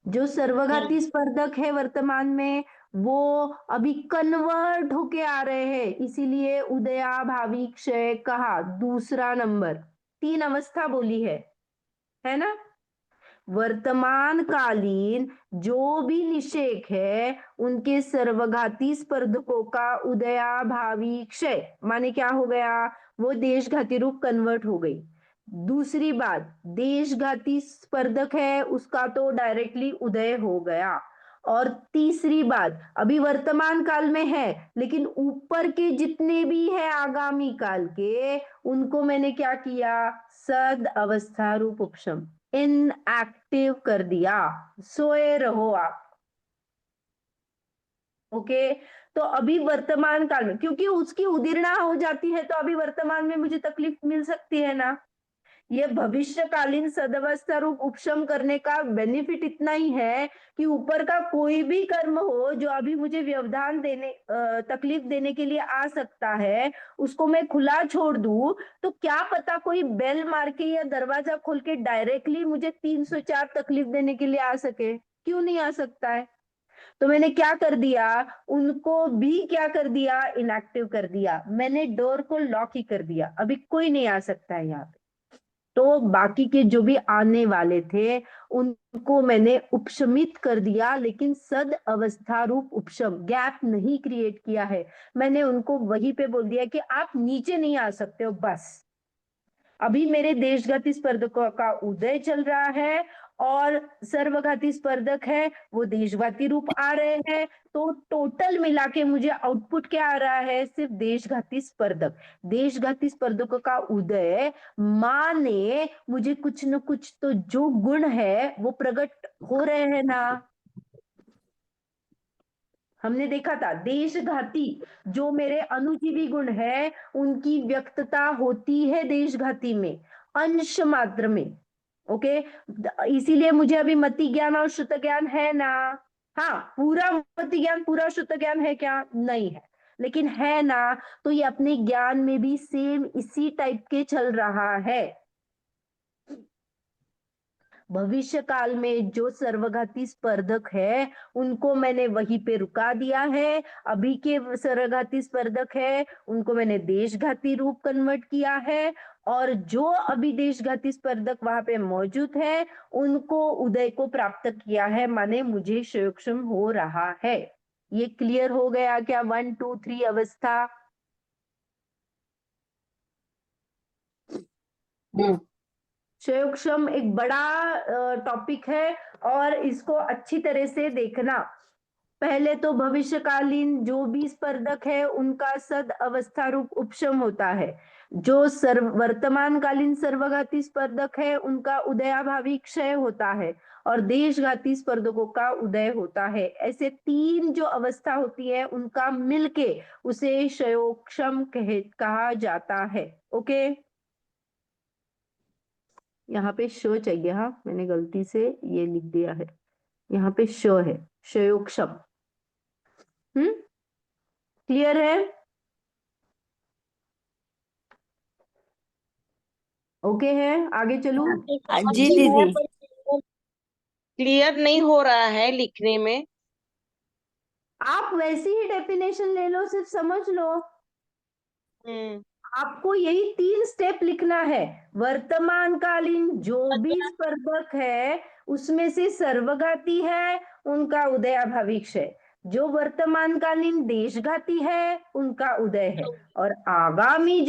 जो सर्वघाती स्पर्धक है वर्तमान में वो अभी कन्वर्ट होके आ रहे हैं, इसीलिए उदया भावी क्षय कहा। दूसरा नंबर, 3 अवस्था बोली है ना? वर्तमान कालीन जो भी निषेक है उनके सर्वघाती स्पर्धकों का उदया भावी क्षय माने क्या हो गया, वो देशघाती रूप कन्वर्ट हो गई। दूसरी बात, देशघाती स्पर्धक है उसका तो डायरेक्टली उदय हो गया। और तीसरी बात, अभी वर्तमान काल में है लेकिन ऊपर के जितने भी है आगामी काल के, उनको मैंने क्या किया, सद अवस्था रूप उपशम, इनएक्टिव कर दिया, सोए रहो आप। ओके, तो अभी वर्तमान काल में क्योंकि उसकी उदीर्णा हो जाती है तो अभी वर्तमान में मुझे तकलीफ मिल सकती है ना। ये भविष्यकालीन सदवस्था रूप उपशम करने का बेनिफिट इतना ही है कि ऊपर का कोई भी कर्म हो जो अभी मुझे व्यवधान देने तकलीफ देने के लिए आ सकता है, उसको मैं खुला छोड़ दूं तो क्या पता कोई बेल मार के या दरवाजा खोल के डायरेक्टली मुझे 304 तकलीफ देने के लिए आ सके, क्यों नहीं आ सकता है? तो मैंने क्या कर दिया, उनको भी क्या कर दिया, इनएक्टिव कर दिया, मैंने डोर को लॉक ही कर दिया, अभी कोई नहीं आ सकता है यहाँ पे। तो बाकी के जो भी आने वाले थे उनको मैंने उपशमित कर दिया, लेकिन सद अवस्था रूप उपशम, गैप नहीं क्रिएट किया है। मैंने उनको वहीं पे बोल दिया कि आप नीचे नहीं आ सकते हो बस। अभी मेरे देशघाती स्पर्धकों का उदय चल रहा है और सर्वघाती स्पर्धक है वो देशघाती रूप आ रहे हैं, तो टोटल मिला के मुझे आउटपुट क्या आ रहा है, सिर्फ देशघाती स्पर्धक। देशघाती स्पर्धकों का उदय माने मुझे कुछ न कुछ तो जो गुण है वो प्रकट हो रहे हैं ना। हमने देखा था देशघाती जो मेरे अनुजीवी गुण है उनकी व्यक्तता होती है देशघाती में अंश मात्र में। ओके, इसीलिए मुझे अभी मति ज्ञान और श्रुत ज्ञान है ना। हाँ, पूरा मति ज्ञान पूरा श्रुत ज्ञान है क्या? नहीं है, लेकिन है ना, तो ये अपने ज्ञान में भी सेम इसी टाइप के चल रहा है। भविष्य काल में जो सर्वघाती स्पर्धक है उनको मैंने वहीं पे रुका दिया है, अभी के सर्वघाती स्पर्धक है उनको मैंने देशघाती रूप कन्वर्ट किया है, और जो अभी देशघाती स्पर्धक वहां पे मौजूद है उनको उदय को प्राप्त किया है, माने मुझे क्षयोक्षम हो रहा है। ये क्लियर हो गया क्या? 1 2 3 अवस्था। क्षयोक्षम एक बड़ा टॉपिक है और इसको अच्छी तरह से देखना। पहले तो भविष्यकालीन जो भी स्पर्धक है उनका सद अवस्था रूप उपशम होता है। जो वर्तमानकालीन सर्वघाती स्पर्धक है उनका उदयाभावी क्षय होता है और देशघाती स्पर्धकों का उदय होता है। ऐसे 3 जो अवस्था होती है उनका मिलके उसे क्षयोक्षम कहा जाता है। ओके, यहाँ पे शो चाहिए, हाँ मैंने गलती से ये लिख दिया है, यहाँ पे शो है, क्षयोक्षम। क्लियर है? ओके है, आगे चलूं? जी दीदी। क्लियर नहीं हो रहा है लिखने में। आप वैसी ही डेफिनेशन ले लो, सिर्फ समझ लो। आपको यही 3 स्टेप लिखना है। वर्तमानकालीन जो भी स्पर्धक है उसमें से सर्वघाती है उनका उदयाभावी क्षय, जो वर्तमानकालीन देशघाती है उनका उदय है, और आगामी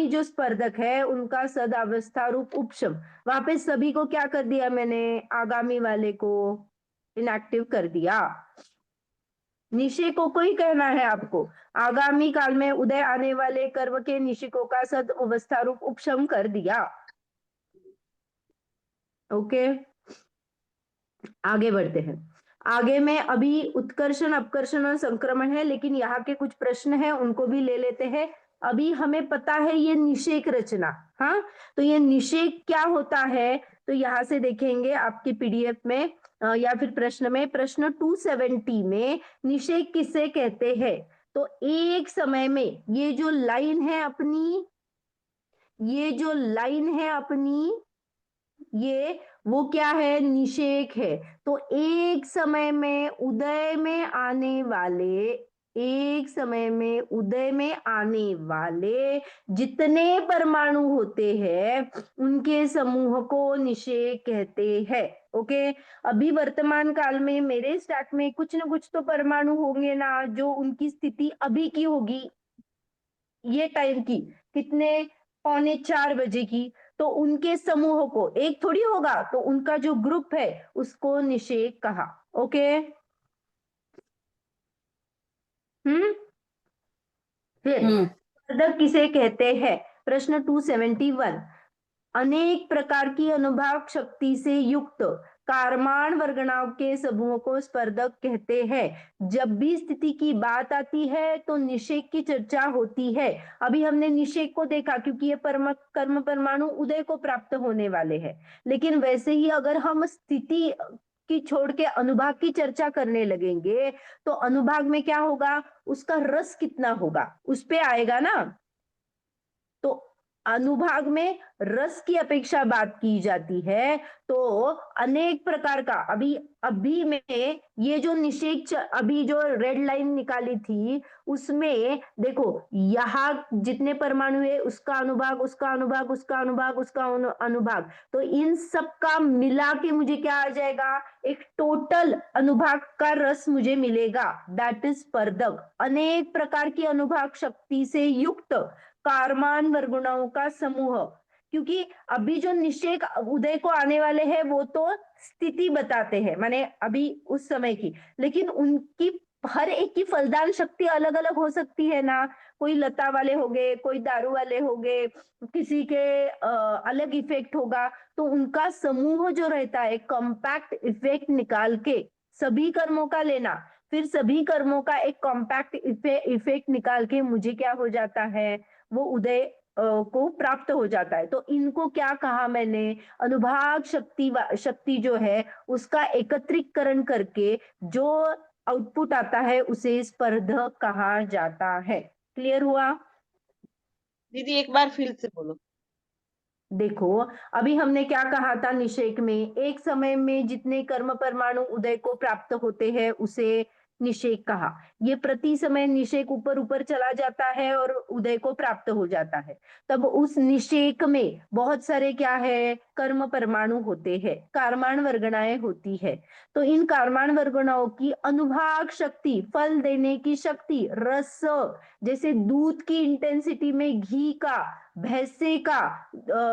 जो स्पर्धक है उनका सदावस्था रूप उपशम। वहां पे सभी को क्या कर दिया मैंने, आगामी वाले को इनएक्टिव कर दिया। निषेकों को ही कहना है आपको, आगामी काल में उदय आने वाले कर्म के निषेकों का सद अवस्था रूप उपशम कर दिया। ओके, आगे बढ़ते हैं। आगे में अभी उत्कर्षण, अपकर्षण और संक्रमण है, लेकिन यहाँ के कुछ प्रश्न हैं उनको भी ले लेते हैं। अभी हमें पता है ये निषेक रचना, हाँ, तो ये निषेक क्या होता है, तो यहाँ से देखेंगे आपकी पीडीएफ में या फिर प्रश्न में, प्रश्न 270 में निषेक किसे कहते हैं। तो एक समय में ये जो लाइन है अपनी, ये वो क्या है, निषेक है। तो एक समय में उदय में आने वाले जितने परमाणु होते हैं उनके समूह को निषेक कहते हैं। ओके, अभी वर्तमान काल में मेरे स्टैक में कुछ ना कुछ तो परमाणु होंगे ना, जो उनकी स्थिति अभी की होगी, ये टाइम की, कितने, 3:45 बजे की, तो उनके समूह को, एक थोड़ी होगा, तो उनका जो ग्रुप है उसको निषेक कहा। ओके, फिर स्पर्धक किसे कहते हैं, प्रश्न 271, अनेक प्रकार की अनुभाग शक्ति से युक्त कारमान वर्गणाओं के समूह को स्पर्धक कहते हैं। जब भी स्थिति की बात आती है तो निषेक की चर्चा होती है। अभी हमने निषेक को देखा क्योंकि ये कर्म परमाणु उदय को प्राप्त होने वाले हैं, लेकिन वैसे ही अगर हम स्थिति की छोड़ के अनुभाग की चर्चा करने लगेंगे तो अनुभाग में क्या होगा, उसका रस कितना होगा उस पे आएगा ना। तो अनुभाग में रस की अपेक्षा बात की जाती है, तो अनेक प्रकार का, अभी में ये जो निषेक, अभी जो रेड लाइन निकाली थी उसमें देखो, यहाँ जितने परमाणु है उसका अनुभाग, उसका अनुभाग, उसका अनुभाग, उसका अनुभाग, तो इन सब का मिला के मुझे क्या आ जाएगा, एक टोटल अनुभाग का रस मुझे मिलेगा, दैट इज स्पर्धक। अनेक प्रकार की अनुभाग शक्ति से युक्त कारमान वर्गुणाओं का समूह, क्योंकि अभी जो निषेक उदय को आने वाले हैं वो तो स्थिति बताते हैं, माने अभी उस समय की, लेकिन उनकी हर एक की फलदान शक्ति अलग अलग हो सकती है ना, कोई लता वाले हो गए, कोई दारू वाले हो गए, किसी के अलग इफेक्ट होगा, तो उनका समूह जो रहता है, कॉम्पैक्ट इफेक्ट निकाल के सभी कर्मों का लेना, फिर सभी कर्मों का एक कॉम्पैक्ट इफेक्ट निकाल के मुझे क्या हो जाता है, वो उदय को प्राप्त हो जाता है। तो इनको क्या कहा मैंने, अनुभाग शक्ति जो है उसका एकत्रीकरण करके जो आउटपुट आता है उसे स्पर्धक कहा जाता है। क्लियर हुआ? दीदी एक बार फिर से बोलो। देखो, अभी हमने क्या कहा था, निषेक में एक समय में जितने कर्म परमाणु उदय को प्राप्त होते हैं उसे निषेक कहा। ये प्रति समय निषेक ऊपर ऊपर चला जाता है और उदय को प्राप्त हो जाता है, तब उस निषेक में बहुत सारे क्या है, कर्म परमाणु होते हैं, कारमान वर्गणाएं होती है। तो इन कारमान वर्गणाओं की अनुभाग शक्ति, फल देने की शक्ति, रस, जैसे दूध की इंटेंसिटी में घी का, भैंसे का,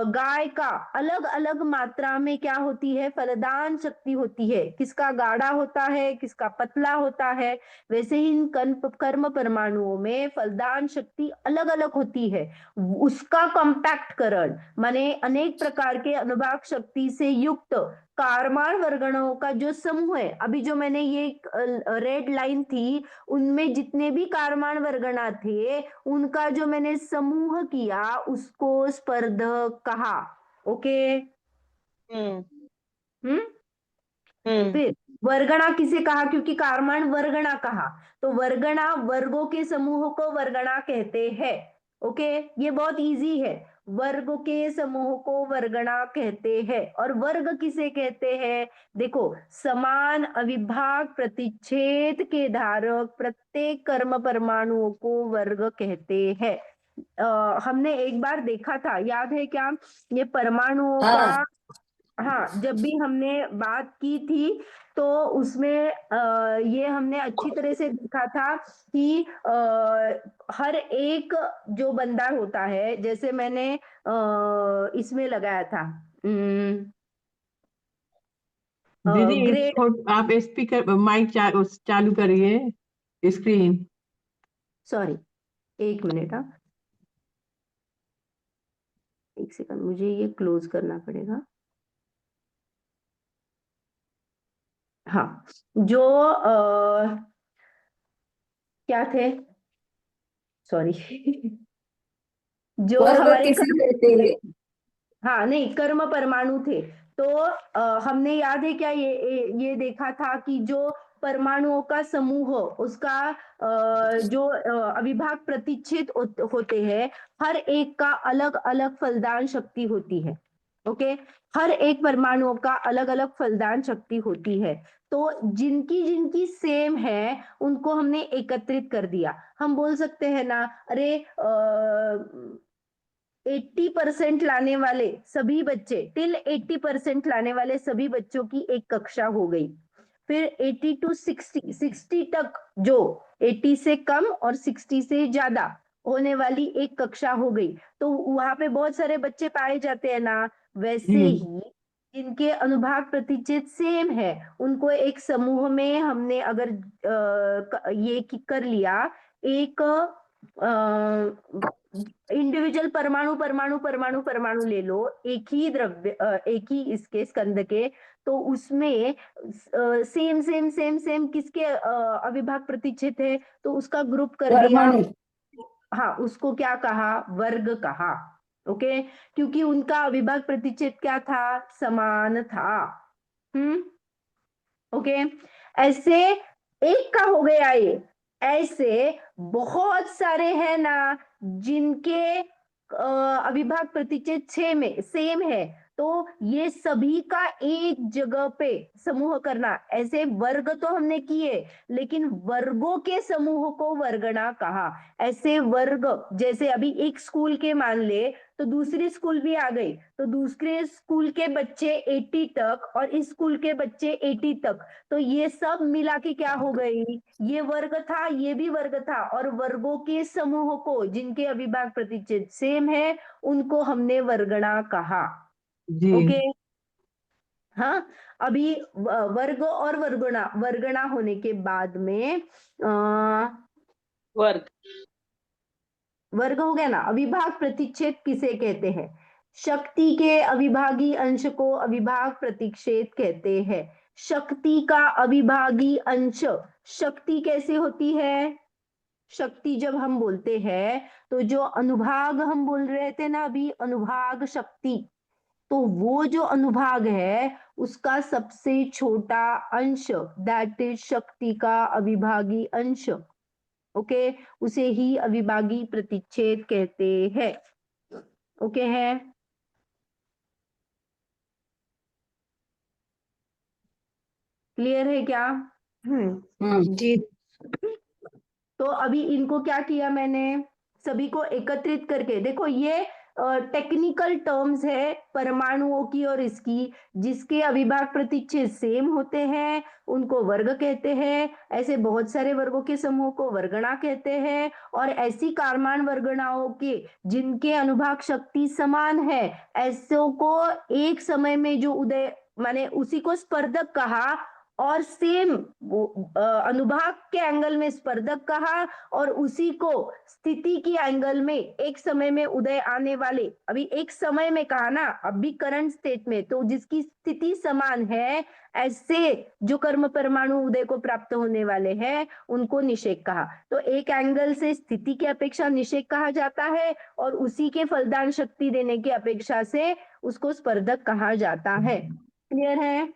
गाय का अलग अलग मात्रा में क्या होती है, फलदान शक्ति होती है। किसका गाढ़ा होता है, किसका पतला होता है, वैसे ही इन कर्म परमाणुओं में फलदान शक्ति अलग अलग होती है। उसका कॉम्पैक्टकरण माने अनेक प्रकार के अनुभाग शक्ति से युक्त कारमान वर्गणों का जो समूह है, अभी जो मैंने ये रेड लाइन थी उनमें जितने भी कारमान वर्गणा थे उनका जो मैंने समूह किया उसको स्पर्धक कहा। ओके। हम्म फिर वर्गणा किसे कहा, क्योंकि कारमान वर्गणा कहा, तो वर्गणा वर्गों के समूह को वर्गणा कहते हैं। ओके, ये बहुत इजी है, वर्ग के समूह को वर्गणा कहते हैं। और वर्ग किसे कहते हैं, देखो समान अविभाग प्रतिच्छेद के धारक प्रत्येक कर्म परमाणुओं को वर्ग कहते हैं। हमने एक बार देखा था, याद है क्या, ये परमाणुओं का, हाँ जब भी हमने बात की थी तो उसमें ये हमने अच्छी तरह से देखा था कि हर एक जो बंदा होता है, जैसे मैंने इसमें लगाया था दीदी ग्रेड, आप स्पीकर माइक चालू करिए स्क्रीन। सॉरी एक मिनट, हाँ एक सेकंड, मुझे ये क्लोज करना पड़ेगा। हाँ, जो क्या थे, सॉरी जो वर्ग हमारे किसे कहते हैं? हाँ नहीं, कर्म परमाणु थे। तो हमने याद है क्या, ये देखा था कि जो परमाणुओं का समूह, उसका जो अविभाग प्रतिच्छेद होते हैं, हर एक का अलग अलग फलदान शक्ति होती है। ओके, हर एक परमाणुओं का अलग अलग फलदान शक्ति होती है। तो जिनकी जिनकी सेम है उनको हमने एकत्रित कर दिया। हम बोल सकते हैं ना, अरे 80% लाने वाले सभी बच्चे, टिल 80% लाने वाले सभी बच्चों की एक कक्षा हो गई। फिर 80 to 60 तक, जो 80 से कम और 60 से ज्यादा होने वाली एक कक्षा हो गई। तो वहां पे बहुत सारे बच्चे पाए जाते हैं ना, वैसे जी ही जिनके अनुभाग प्रतिच्छेद सेम है उनको एक समूह में हमने अगर ये कर लिया, एक इंडिविजुअल परमाणु परमाणु परमाणु परमाणु ले लो, एक ही द्रव्य, एक ही इसके स्कंद के, तो उसमें सेम सेम सेम सेम किसके अविभाग प्रतिच्छेद है, तो उसका ग्रुप कर दिया। परमाणु। हाँ, उसको क्या कहा, वर्ग कहा। ओके, क्योंकि उनका अविभाग प्रतिच्छेद क्या था, समान था। ओके, ऐसे एक का हो गया ये, ऐसे बहुत सारे हैं ना जिनके अविभाग प्रतिच्छेद 6 में सेम है, तो ये सभी का एक जगह पे समूह करना। ऐसे वर्ग तो हमने किए, लेकिन वर्गों के समूह को वर्गणा कहा। ऐसे वर्ग, जैसे अभी एक स्कूल के मान ले तो दूसरी स्कूल भी आ गई, तो दूसरे स्कूल के बच्चे 80 तक और इस स्कूल के बच्चे 80 तक, तो ये सब मिला के क्या हो गई, ये वर्ग था, ये भी वर्ग था, और वर्गों के समूह को जिनके अविभाग प्रतिच्छेद सेम है उनको हमने वर्गणा कहा। जी ओके, हाँ, अभी वर्ग और वर्गणा, वर्गणा होने के बाद में वर्ग वर्ग हो गया ना। अविभाग प्रतिच्छेद किसे कहते हैं, शक्ति के अविभागी अंश को अविभाग प्रतिच्छेद कहते हैं। शक्ति का अविभागी अंश, शक्ति कैसे होती है, शक्ति जब हम बोलते हैं तो जो अनुभाग हम बोल रहे थे ना अभी, अनुभाग शक्ति, तो वो जो अनुभाग है उसका सबसे छोटा अंश, दैट इज शक्ति का अविभागी अंश। ओके, उसे ही अविभागी प्रतिच्छेद कहते हैं। ओके है, क्लियर है क्या? जी। तो अभी इनको क्या किया मैंने, सभी को एकत्रित करके, देखो ये टेक्निकल टर्म्स है परमाणुओं की और इसकी, जिसके अविभाज्य प्रतिच्छेद सेम होते हैं उनको वर्ग कहते हैं। ऐसे बहुत सारे वर्गों के समूह को वर्गणा कहते हैं। और ऐसी कारमान वर्गणाओं के जिनके अनुभाग शक्ति समान है, ऐसों को एक समय में जो उदय माने उसी को स्पर्धक कहा, और सेम अनुभाग के एंगल में स्पर्धक कहा, और उसी को स्थिति की एंगल में एक समय में उदय आने वाले, अभी एक समय में कहा ना, अभी करंट स्टेट में, तो जिसकी स्थिति समान है, ऐसे जो कर्म परमाणु उदय को प्राप्त होने वाले हैं उनको निषेक कहा। तो एक एंगल से स्थिति की अपेक्षा निषेक कहा जाता है, और उसी के फलदान शक्ति देने की अपेक्षा से उसको स्पर्धक कहा जाता है। क्लियर है?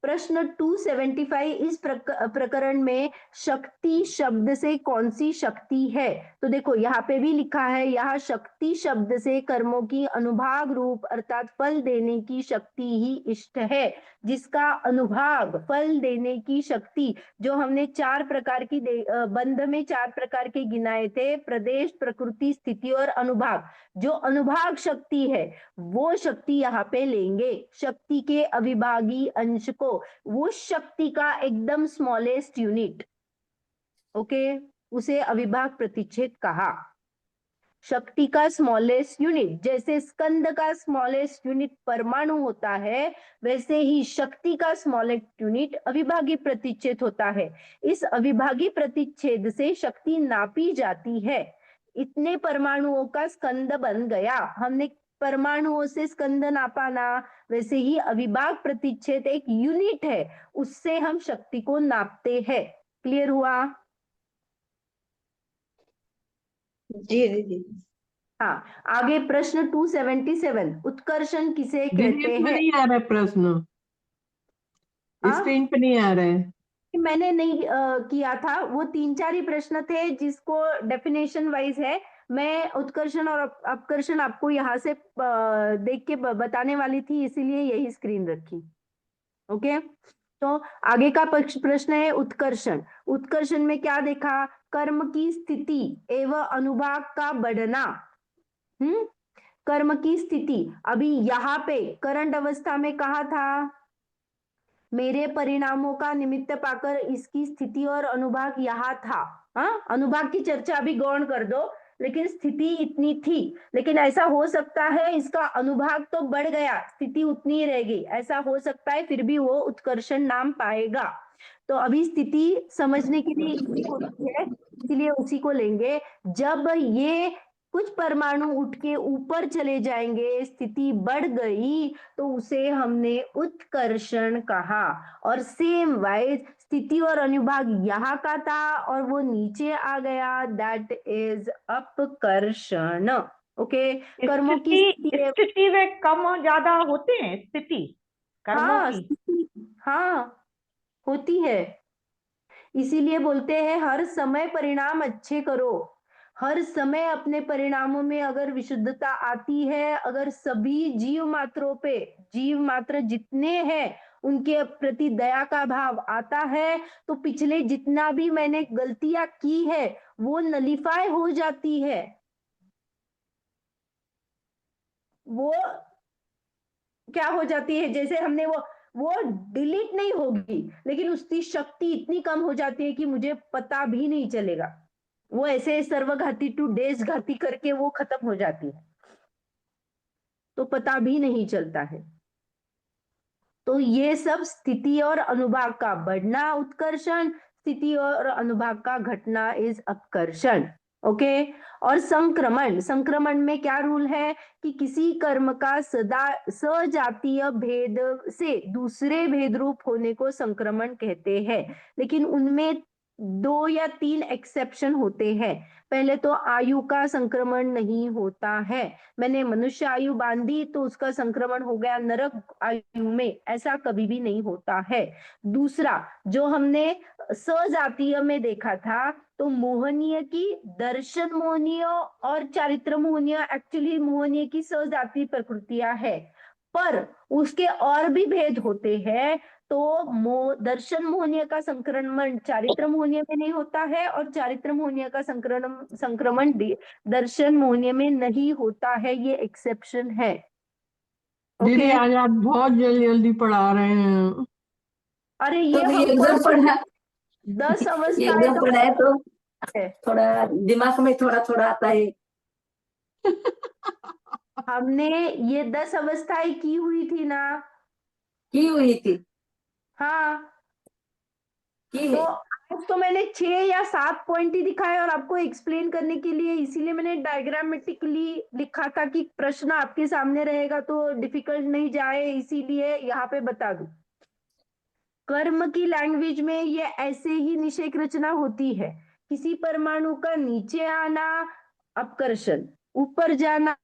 प्रश्न 275, इस प्रकरण में शक्ति शब्द से कौन सी शक्ति है? तो देखो यहाँ पे भी लिखा है, यहाँ शक्ति शब्द से कर्मों की अनुभाग रूप अर्थात फल देने की शक्ति ही इष्ट है। जिसका अनुभाग फल देने की शक्ति, जो हमने 4 प्रकार की बंध में 4 प्रकार के गिनाए थे, प्रदेश, प्रकृति, स्थिति और अनुभाग, जो अनुभाग शक्ति है वो शक्ति यहाँ पे लेंगे। शक्ति के अविभागी अंश को, वो शक्ति का एकदम स्मॉलेस्ट यूनिट, ओके, उसे अविभाग प्रतिच्छेद कहा। शक्ति का स्मॉलेस्ट यूनिट, जैसे स्कंद का स्मॉलेस्ट यूनिट परमाणु होता है, वैसे ही शक्ति का स्मॉलेस्ट यूनिट अविभागी प्रतिच्छेद होता है। इस अविभागी प्रतिच्छेद से शक्ति नापी जाती है। इतने परमाणुओं का स्कंद बन गया, हमने परमाणुओं से स्कंद नापा ना, वैसे ही अविभाग प्रतिच्छेद एक यूनिट है, उससे हम शक्ति को नापते हैं। क्लियर हुआ? जी दीदी। हाँ, आगे प्रश्न 277, उत्कर्षण किसे दीदी कहते इसमें हैं? नहीं आ रहा है प्रश्न, हाँ? स्क्रीन पे नहीं आ रहा है। मैंने नहीं किया था, वो 3-4 ही प्रश्न थे जिसको डेफिनेशन वाइज है। मैं उत्कर्षण और अपकर्षण आपको यहाँ से देख के बताने वाली थी, इसीलिए यही स्क्रीन रखी। ओके, तो आगे का प्रश्न है उत्कर्षण। उत्कर्षण में क्या देखा? कर्म की स्थिति एवं अनुभाग का बढ़ना। कर्म की स्थिति, अभी यहाँ पे करंट अवस्था में कहा था मेरे परिणामों का निमित्त पाकर इसकी स्थिति और अनुभाग यहाँ था। हाँ, अनुभाग की चर्चा अभी गौण कर दो, लेकिन स्थिति इतनी थी। लेकिन ऐसा हो सकता है इसका अनुभाग तो बढ़ गया, स्थिति उतनी ही रहेगी, ऐसा हो सकता है, फिर भी वो उत्कर्षण नाम पाएगा। तो अभी स्थिति समझने के लिए होती है, इसलिए उसी को लेंगे। जब ये कुछ परमाणु उठ के ऊपर चले जाएंगे, स्थिति बढ़ गई, तो उसे हमने उत्कर्षण कहा। और सेम वाइज स्थिति और अनुभाग यहाँ का था और वो नीचे आ गया, दैट इज अपकर्षण। ओके, कर्मों की स्थिति वे कम और ज्यादा होते हैं, स्थिति कर्मों हाँ, की। हाँ होती है, इसीलिए बोलते हैं हर समय परिणाम अच्छे करो। हर समय अपने परिणामों में अगर विशुद्धता आती है, अगर सभी जीव मात्रों पे, जीव मात्र जितने हैं उनके प्रति दया का भाव आता है, तो पिछले जितना भी मैंने गलतियां की है वो नलिफाई हो जाती है, वो क्या हो जाती है, जैसे हमने वो डिलीट नहीं होगी, लेकिन उसकी शक्ति इतनी कम हो जाती है कि मुझे पता भी नहीं चलेगा। वो ऐसे सर्वघाती टू देशघाती करके वो खत्म हो जाती है, तो पता भी नहीं चलता है। तो ये सब स्थिति और अनुभाग का बढ़ना उत्कर्षण, स्थिति और अनुभाग का घटना इज अपकर्षण। ओके, और संक्रमण, संक्रमण में क्या रूल है कि किसी कर्म का सदा सजातीय भेद से दूसरे भेद रूप होने को संक्रमण कहते हैं। लेकिन उनमें 2 या 3 एक्सेप्शन होते हैं। पहले तो आयु का संक्रमण नहीं होता है, मैंने मनुष्य आयु बांधी तो उसका संक्रमण हो गया नरक आयु में, ऐसा कभी भी नहीं होता है। दूसरा, जो हमने सजातीय में देखा था, तो मोहनीय की दर्शन मोहनीय और चारित्र मोहनीय, एक्चुअली मोहनीय की सजातीय प्रकृतियां है, पर उसके और भी भेद होते हैं। तो दर्शन मोहनीय का संक्रमण चारित्र मोहनीय में नहीं होता है, और चारित्र मोहनीय का संक्रमण दर्शन मोहनीय में नहीं होता है, ये एक्सेप्शन है। दीदी ओके, आज आप बहुत जल्दी जल्दी पढ़ा रहे हैं। अरे तो ये भी हम एकदम पढ़ा 10 अवस्थाएं एकदम पढ़ा है तो है। थोड़ा दिमाग में थोड़ा थोड़ा आता है। हमने ये 10 अवस्थाएं की हुई थी ना। की हुई थी, हाँ, की तो है। आज तो मैंने 6 या 7 पॉइंट ही दिखाए और आपको एक्सप्लेन करने के लिए, इसीलिए मैंने डायग्रामेटिकली लिखा था कि प्रश्न आपके सामने रहेगा तो डिफिकल्ट नहीं जाए, इसीलिए यहाँ पे बता दूं। कर्म की लैंग्वेज में ये ऐसे ही निषेक रचना होती है। किसी परमाणु का नीचे आना अपकर्षण, ऊपर जाना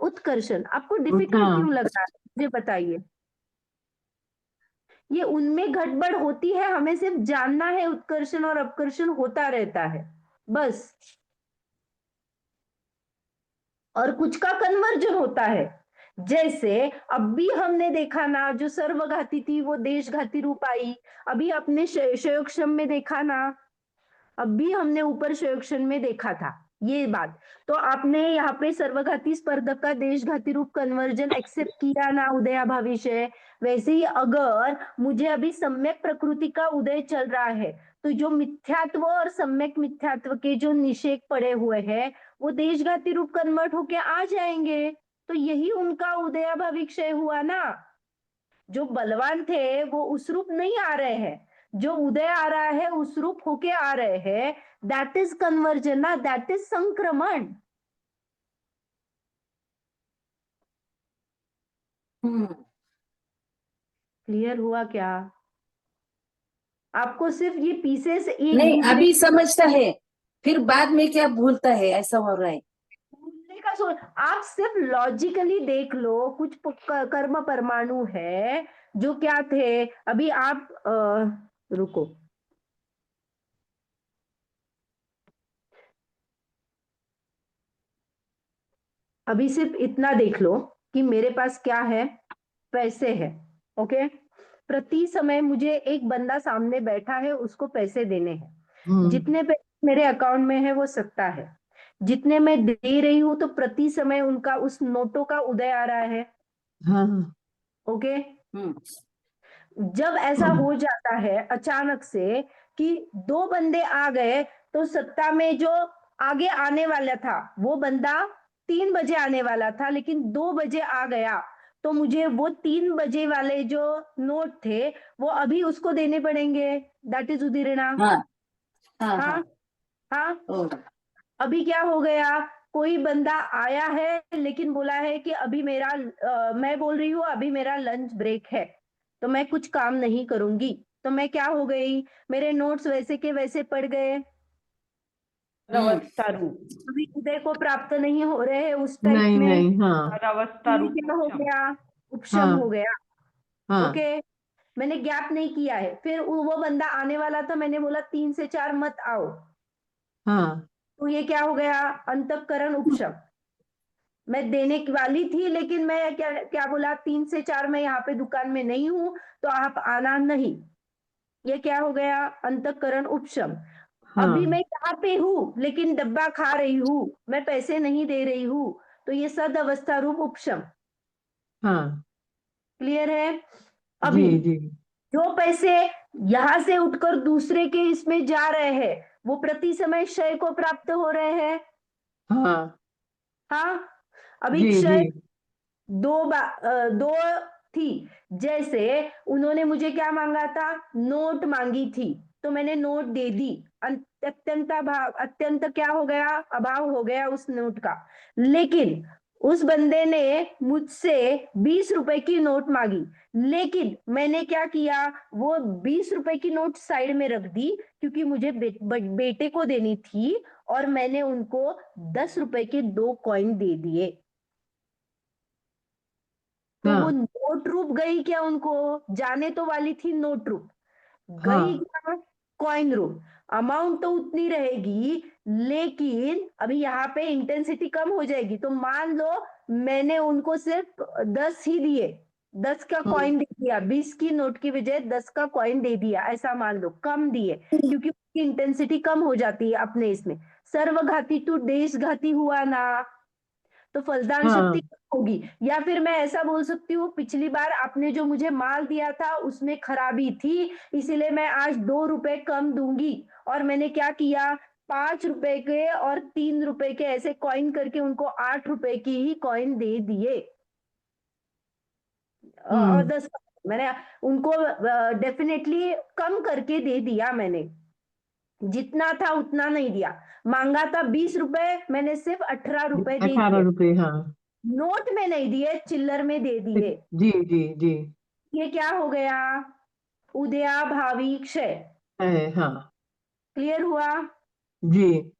उत्कर्षण। आपको डिफिकल्ट हाँ। क्यों लग रहा है मुझे बताइए। ये उनमें गड़बड़ होती है, हमें सिर्फ जानना है उत्कर्षण और अपकर्षण होता रहता है बस। और कुछ का कन्वर्जन होता है, जैसे अब भी हमने देखा ना, जो सर्वघाती थी वो देशघाती रूप आई। अभी अपने शयोक्षम में देखा ना, अब भी हमने ऊपर शयोक्षण में देखा था ये बात। तो आपने यहाँ पे सर्वघाती स्पर्धक का देशघाती रूप कन्वर्जन एक्सेप्ट किया ना उदयाभाविषय। वैसे ही अगर मुझे अभी सम्यक प्रकृति का उदय चल रहा है, तो जो मिथ्यात्व और सम्यक मिथ्यात्व के जो निषेक पड़े हुए हैं वो देशघाती रूप कन्वर्ट होके आ जाएंगे। तो यही उनका उदयाभाविक्षय हुआ ना। जो बलवान थे वो उस रूप नहीं आ रहे हैं, जो उदय आ रहा है उस रूप होके आ रहे हैं। दैट इज कन्वर्जन ना, दैट इज संक्रमण। क्लियर हुआ क्या? आपको सिर्फ ये पीसेस एक नहीं, दूसरे अभी समझता है, फिर बाद में क्या भूलता है, ऐसा हो रहा है। भूलने का सोच। आप सिर्फ लॉजिकली देख लो, कुछ कर्म परमाणु है जो क्या थे। अभी आप रुको, अभी सिर्फ इतना देख लो कि मेरे पास क्या है, पैसे है। ओके, प्रति समय मुझे एक बंदा सामने बैठा है, उसको पैसे देने हैं। जितने पैसे मेरे अकाउंट में है वो सत्ता है। जितने मैं दे रही हूं तो प्रति समय उनका उस नोटों का उदय आ रहा है। हाँ। ओके, हम्म जब ऐसा हो जाता है अचानक से कि 2 बंदे आ गए, तो सत्ता में जो आगे आने वाला था वो बंदा 3 बजे आने वाला था, लेकिन 2 बजे आ गया, तो मुझे वो 3 बजे वाले जो नोट थे वो अभी उसको देने पड़ेंगे। दैट इज उदीरणा। हाँ हाँ हाँ। हाँ, हाँ। ओ, अभी क्या हो गया, कोई बंदा आया है लेकिन बोला है कि अभी मेरा मैं बोल रही हूँ अभी मेरा लंच ब्रेक है, तो मैं कुछ काम नहीं करूंगी। तो मैं क्या हो गई, मेरे नोट्स वैसे के वैसे पड़ गए, अवस्था रूप। अभी उदय को प्राप्त नहीं हो रहे हैं उस टाइप नहीं में। नहीं। हाँ अवस्था तो ये रूप क्या हो उपशम। गया, उपशम हाँ हो गया। हाँ ओके, मैंने गैप नहीं किया है। फिर वो बंदा आने वाला था, मैंने बोला 3 से 4 मत आओ, हाँ तो ये क्या हो गया, अंतःकरण उपशम। मैं देने की वाली थी लेकिन मैं क्या क्या बोला, 3 से 4 मैं यहाँ पे दुकान में नहीं हूं, तो आप आना नहीं। ये क्या हो गया, अंतःकरण उपशम। अभी मैं हाँ यहाँ पे हूँ लेकिन डब्बा खा रही हूँ, मैं पैसे नहीं दे रही हूँ, तो ये सद अवस्था रूप उपशम। हाँ। क्लियर है? जी अभी जी। जो पैसे यहां से उठकर दूसरे के इसमें जा रहे हैं वो प्रति समय क्षय को प्राप्त हो रहे हैं। हाँ हाँ, अभी जी जी। क्षय दो थी। जैसे उन्होंने मुझे क्या मांगा था, नोट मांगी थी, तो मैंने नोट दे दी। अत्यंत अभाव, अत्यंत क्या हो गया, अभाव हो गया उस नोट का। लेकिन उस बंदे ने मुझसे 20 रुपए की नोट मांगी, लेकिन मैंने क्या किया, वो 20 रुपए की नोट साइड में रख दी, क्योंकि मुझे बेटे को देनी थी, और मैंने उनको 10 रुपए के 2 कॉइन दे दिए। तो वो हाँ नोट रूप गई क्या, उनको जाने तो वाली थी नोट रूप, गई हाँ क्या कॉइन रूप। अमाउंट तो उतनी रहेगी, लेकिन अभी यहाँ पे इंटेंसिटी कम हो जाएगी। तो मान लो मैंने उनको सिर्फ 10 ही दिए, 10 का कॉइन दे दिया, 20 की नोट की बजाय 10 का कॉइन दे दिया, ऐसा मान लो, कम दिए क्योंकि उसकी इंटेंसिटी कम हो जाती है अपने इसमें। सर्वघाती टू देशघाती हुआ ना, तो फलदान हाँ शक्ति कम होगी। या फिर मैं ऐसा बोल सकती हूँ, पिछली बार आपने जो मुझे माल दिया था उसमें खराबी थी, इसीलिए मैं आज 2 रुपए कम दूंगी। और मैंने क्या किया, 5 रुपए के और 3 रुपए के ऐसे कॉइन करके उनको 8 रुपए की ही कॉइन दे दिए। और 10 मैंने उनको डेफिनेटली कम करके दे दिया। मैंने जितना था उतना नहीं दिया, मांगा था 20 रुपए, मैंने सिर्फ 18 रुपए दे 18 दिए। रुपए, हाँ। नोट में नहीं दिए, चिल्लर में दे दिए। जी जी जी। ये क्या हो गया, उदयाभावी क्षय। है, हाँ। क्लियर हुआ? जी।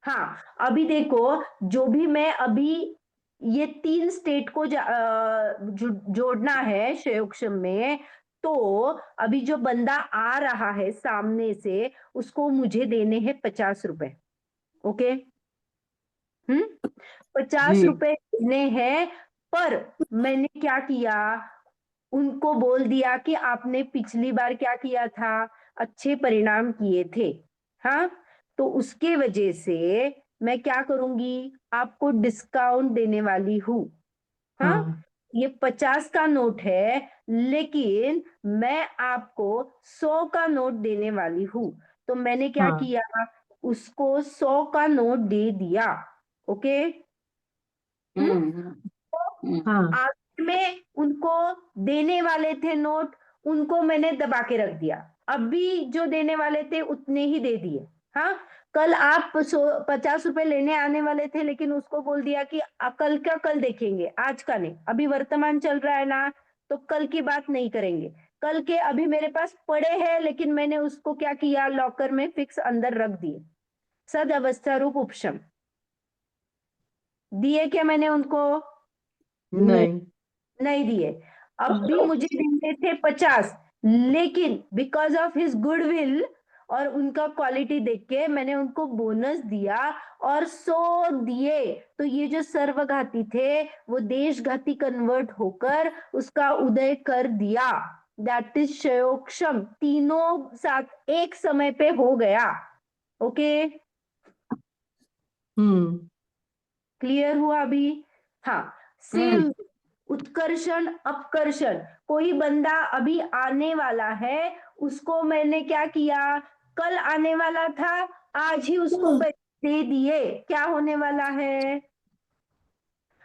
हाँ, अभी देखो, जो भी मैं अभी ये 3 स्टेट को जोड़ना है क्षयोक्षम में, तो अभी जो बंदा आ रहा है सामने से, उसको मुझे देने हैं 50 रुपए। ओके, 50 जी रुपए देने हैं। पर मैंने क्या किया, उनको बोल दिया कि आपने पिछली बार क्या किया था, अच्छे परिणाम किए थे। हाँ, तो उसके वजह से मैं क्या करूंगी, आपको डिस्काउंट देने वाली हूँ। हाँ, हाँ ये 50 का नोट है, लेकिन मैं आपको 100 का नोट देने वाली हूँ। तो मैंने क्या हाँ किया, उसको 100 का नोट दे दिया। ओके, हाँ आखिर में उनको देने वाले थे नोट, उनको मैंने दबा के रख दिया। अभी जो देने वाले थे उतने ही दे दिए। हाँ, कल आप 50 रुपए लेने आने वाले थे, लेकिन उसको बोल दिया कि कल का कल देखेंगे, आज का नहीं। अभी वर्तमान चल रहा है ना, तो कल की बात नहीं करेंगे। कल के अभी मेरे पास पड़े हैं, लेकिन मैंने उसको क्या किया, लॉकर में फिक्स अंदर रख दिए। सद अवस्था रूप उपशम दिए क्या मैंने उनको? नहीं। नहीं दिए। अब भी मुझे देने थे 50, लेकिन बिकॉज ऑफ हिज गुडविल और उनका क्वालिटी देख के मैंने उनको बोनस दिया और 100 दिए। तो ये जो सर्वघाती थे वो देशघाती कन्वर्ट होकर उसका उदय कर दिया। दैट इज क्षयोक्षम, तीनों साथ एक समय पे हो गया। ओके, हम्म क्लियर हुआ अभी? हाँ, सेम उत्कर्षण अपकर्षण, कोई बंदा अभी आने वाला है, उसको मैंने क्या किया, कल आने वाला था, आज ही उसको पैसे दे दिए। क्या होने वाला है,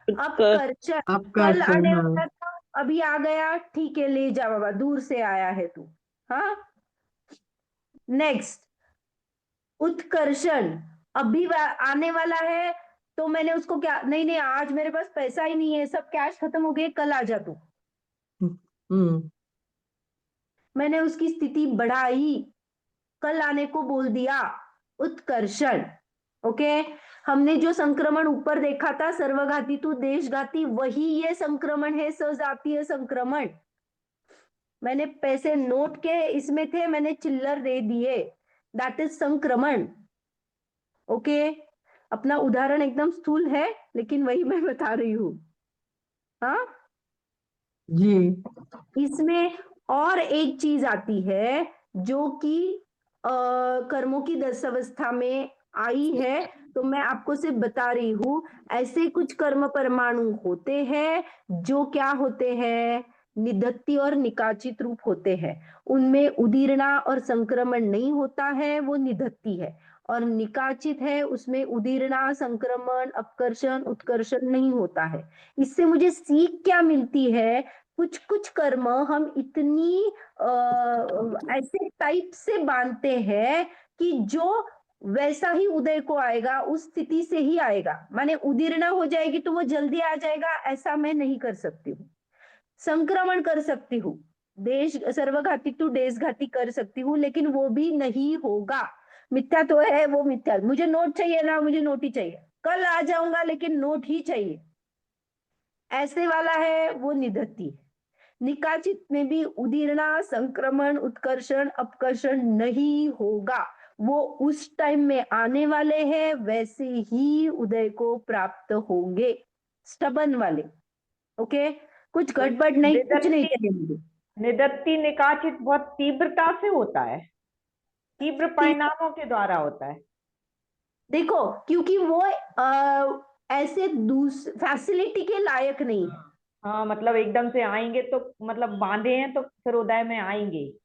अपकर्षण। आपका कल अच्छा, आने हाँ। वाला था, अभी आ गया, ठीक है ले जा बाबा, दूर से आया है तू। हाँ, नेक्स्ट उत्कर्षण, अभी आने वाला है, तो मैंने उसको क्या, नहीं नहीं आज मेरे पास पैसा ही नहीं है, सब कैश खत्म हो गए, कल आ जा तू। हम्म मैंने उसकी स्थिति बढ़ाई, कल आने को बोल दिया, उत्कर्षण। ओके, हमने जो संक्रमण ऊपर देखा था सर्वघाती टू देशघाती, वही ये संक्रमण है, सजातीय संक्रमण। मैंने पैसे नोट के इसमें थे, मैंने चिल्लर दे दिए, दैट इज संक्रमण। ओके, अपना उदाहरण एकदम स्थूल है, लेकिन वही मैं बता रही हूं। हाँ, जी इसमें और एक चीज आती है जो कि कर्मों की 10 अवस्था में आई है, तो मैं आपको सिर्फ बता रही हूं। ऐसे कुछ कर्म परमाणु होते हैं जो क्या होते हैं, निधत्ती और निकाचित रूप होते हैं। उनमें उदीर्णा और संक्रमण नहीं होता है, वो निधत्ती है। और निकाचित है, उसमें उदीर्णा, संक्रमण, अपकर्षण, उत्कर्षण नहीं होता है। इससे मुझे सीख क्या मिलती है, कुछ कुछ कर्म हम इतनी ऐसे टाइप से बांधते हैं कि जो वैसा ही उदय को आएगा, उस स्थिति से ही आएगा। माने उदीर्णा हो जाएगी तो वो जल्दी आ जाएगा, ऐसा मैं नहीं कर सकती हूँ। संक्रमण कर सकती हूँ, देश सर्वघाती टू देशघाती कर सकती हूँ, लेकिन वो भी नहीं होगा। मिथ्या तो है, वो मिथ्या। मुझे नोट चाहिए ना, मुझे नोट ही चाहिए, कल आ जाऊंगा लेकिन नोट ही चाहिए, ऐसे वाला है वो निधत्ती। निकाचित में भी उदीर्णा, संक्रमण, उत्कर्षण, अपकर्षण नहीं होगा। वो उस टाइम में आने वाले हैं, वैसे ही उदय को प्राप्त होंगे, स्टबन वाले। ओके, कुछ गड़बड़ नहीं, कुछ नहीं निदत्ति चाहिए मुझे। निदत्ति निकाचित बहुत तीव्रता से होता है, तीव्र परिणामों के द्वारा होता है। देखो, क्योंकि वो ऐसे फैसिलिटी के लायक नहीं है। हाँ, मतलब एकदम से आएंगे तो मतलब बांधे हैं तो फिर उदय में आएंगे ही।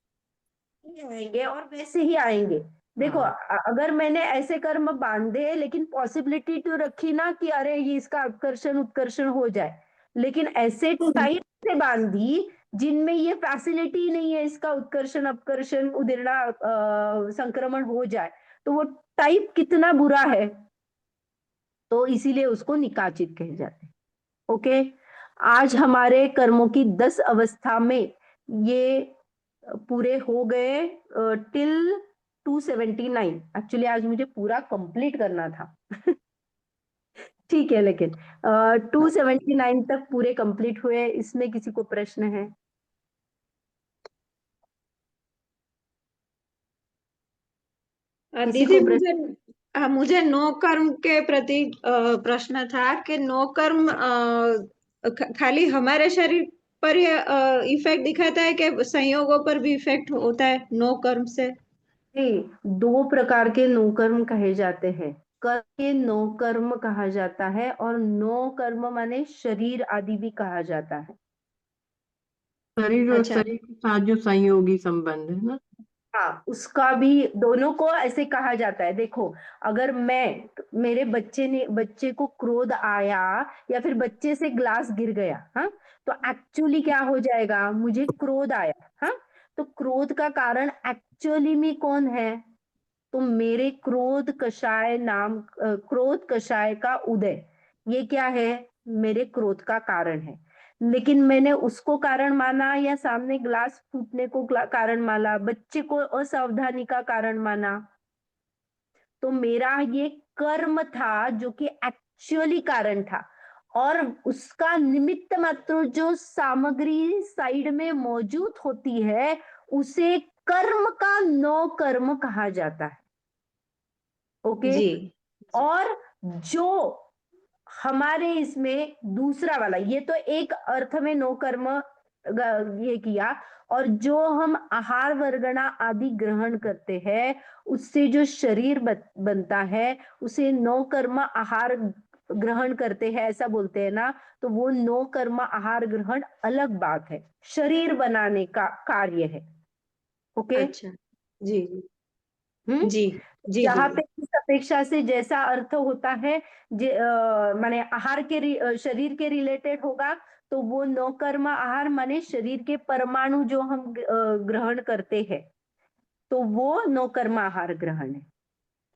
ही आएंगे और वैसे ही आएंगे। देखो, हाँ। अगर मैंने ऐसे कर्म बांधे लेकिन पॉसिबिलिटी तो रखी ना कि अरे ये इसका उत्कर्षण उत्कर्षण हो जाए, लेकिन ऐसे टाइप से बांधी जिनमें ये फैसिलिटी नहीं है इसका उत्कर्षण अपकर्षण उदीर्णा संक्रमण हो जाए, तो वो टाइप कितना बुरा है। तो इसीलिए उसको निकाचित कहे जाते हैं। ओके, आज हमारे कर्मों की 10 अवस्था में ये पूरे हो गए टिल 279। एक्चुअली आज मुझे पूरा कंप्लीट करना था। ठीक है, लेकिन 279 तक पूरे कंप्लीट हुए। इसमें किसी को प्रश्न है? किसी दीदी को प्रश्न? मुझे नो कर्म के प्रति प्रश्न था कि नो कर्म खाली हमारे शरीर पर इफेक्ट दिखाता है कि संयोगों पर भी इफेक्ट होता है नो कर्म से? नहीं, 2 प्रकार के नो कर्म कहे जाते हैं। कर्म के नो कर्म कहा जाता है और नो कर्म माने शरीर आदि भी कहा जाता है। शरीर और अच्छा। शरीर के साथ जो संयोगी संबंध है ना। हाँ, उसका भी दोनों को ऐसे कहा जाता है। देखो, अगर मेरे बच्चे को क्रोध आया या फिर बच्चे से ग्लास गिर गया, हाँ, तो एक्चुअली क्या हो जाएगा? मुझे क्रोध आया, हाँ, तो क्रोध का कारण एक्चुअली में कौन है? तो मेरे क्रोध कषाय का उदय, ये क्या है? मेरे क्रोध का कारण है। लेकिन मैंने उसको कारण माना या सामने ग्लास फूटने को कारण माना, बच्चे को असावधानी का कारण माना, तो मेरा ये कर्म था जो कि एक्चुअली कारण था। और उसका निमित्त मात्र जो सामग्री साइड में मौजूद होती है उसे कर्म का नो कर्म कहा जाता है। ओके, जी। और जो हमारे इसमें दूसरा वाला, ये तो एक अर्थ में नो कर्म ये किया, और जो हम आहार वर्गणा आदि ग्रहण करते हैं उससे जो शरीर बनता है उसे नो कर्म आहार ग्रहण करते हैं ऐसा बोलते हैं ना, तो वो नो कर्म आहार ग्रहण अलग बात है, शरीर बनाने का कार्य है। ओके। अच्छा। जी हम्म। जी जी जहाँ दीदी। पे इस अपेक्षा से जैसा अर्थ होता है माने आहार शरीर के रिलेटेड होगा, तो वो नो कर्म आहार माने शरीर के परमाणु जो हम ग्रहण करते हैं, तो वो नो कर्म आहार ग्रहण है।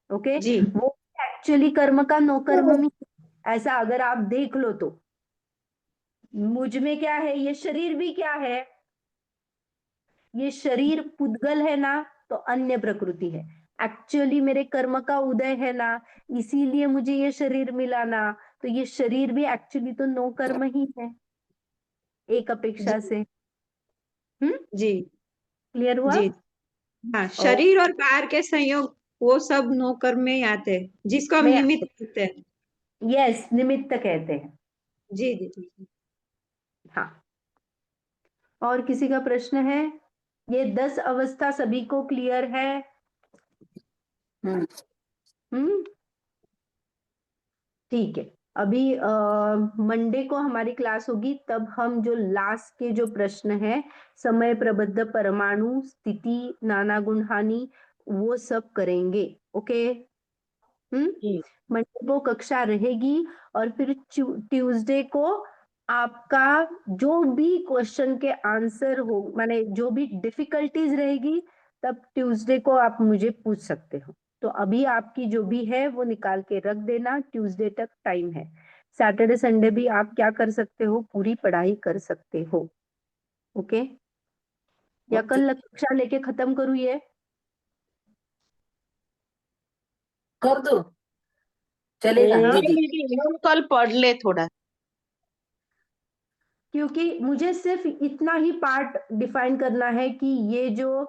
ओके, जी वो एक्चुअली कर्म का नो कर्म में, ऐसा अगर आप देख लो तो मुझ में क्या है, ये शरीर भी क्या है, ये शरीर पुद्गल है ना, तो अन्य प्रकृति है। एक्चुअली मेरे कर्म का उदय है ना, इसीलिए मुझे ये शरीर मिला ना, तो ये शरीर भी एक्चुअली तो नो कर्म ही है एक अपेक्षा जी से। हम्म, जी क्लियर हुआ? जी। हाँ, शरीर और कार के संयोग वो सब नो कर्म में ही आते हैं जिसको हम मैं निमित्त कहते हैं। यस, निमित्त कहते हैं। जी दीदी। हाँ, और किसी का प्रश्न है? ये 10 अवस्था सभी को क्लियर है? हम्म, ठीक है। अभी मंडे को हमारी क्लास होगी, तब हम जो लास्ट के जो प्रश्न है, समय प्रबद्ध परमाणु स्थिति नाना गुण हानि, वो सब करेंगे। ओके। जी। मंडे को कक्षा रहेगी और फिर ट्यूसडे को आपका जो भी क्वेश्चन के आंसर हो, माने जो भी डिफिकल्टीज रहेगी, तब ट्यूसडे को आप मुझे पूछ सकते हो। तो अभी आपकी जो भी है वो निकाल के रख देना, ट्यूसडे तक टाइम है। सैटरडे संडे भी आप क्या कर सकते हो, पूरी पढ़ाई कर सकते हो। ओके, या कल कक्षा लेके खत्म करूँ ये? कर दो, चलेगा हाँ, दीदी। नहीं, हम कल पढ़ ले थोड़ा। क्योंकि मुझे सिर्फ इतना ही पार्ट डिफाइन करना है कि ये जो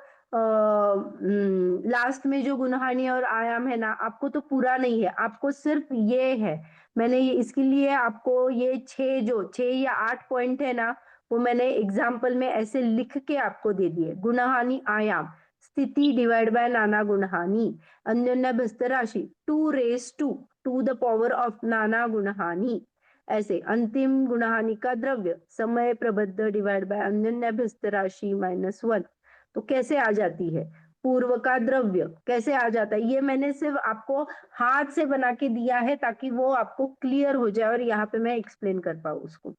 लास्ट में जो गुणहानि और आयाम है ना, आपको तो पूरा नहीं है, आपको सिर्फ ये है। मैंने इसके लिए आपको ये 6 या 8 पॉइंट है ना, वो मैंने एग्जाम्पल में ऐसे लिख के आपको दे दिए। गुणहानि आयाम स्थिति डिवाइड बाय नाना गुणहानि, अन्योन्य व्यस्त राशि 2 द पावर ऑफ नाना गुणहानि। ऐसे अंतिम गुणहानि का द्रव्य समय प्रबद्ध डिवाइड बाय अन्योन्य व्यस्त राशि -1। तो कैसे आ जाती है? पूर्व का द्रव्य कैसे आ जाता है? ये मैंने सिर्फ आपको हाथ से बना के दिया है ताकि वो आपको क्लियर हो जाए और यहाँ पे मैं एक्सप्लेन कर पाऊँ उसको।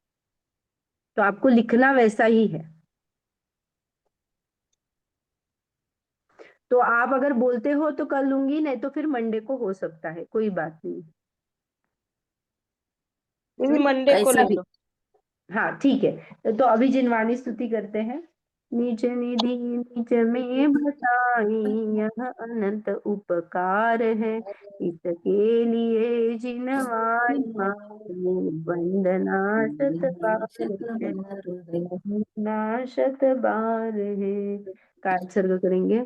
तो आपको लिखना वैसा ही है। तो आप अगर बोलते हो तो कर लूंगी, नहीं तो फिर मंडे को हो सकता है, कोई बात नहीं। दीदी मंडे को कैसा ले भी। लो। हाँ ठीक है। तो अभी जिनवाणी स्तुति करते हैं। निज निधि निज में बताई, यह अनंत उपकार है, इसके लिए जिनवाणी मांगे, वंदना शत बार है, वंदना शत बार है। काय सर्ग करेंगे।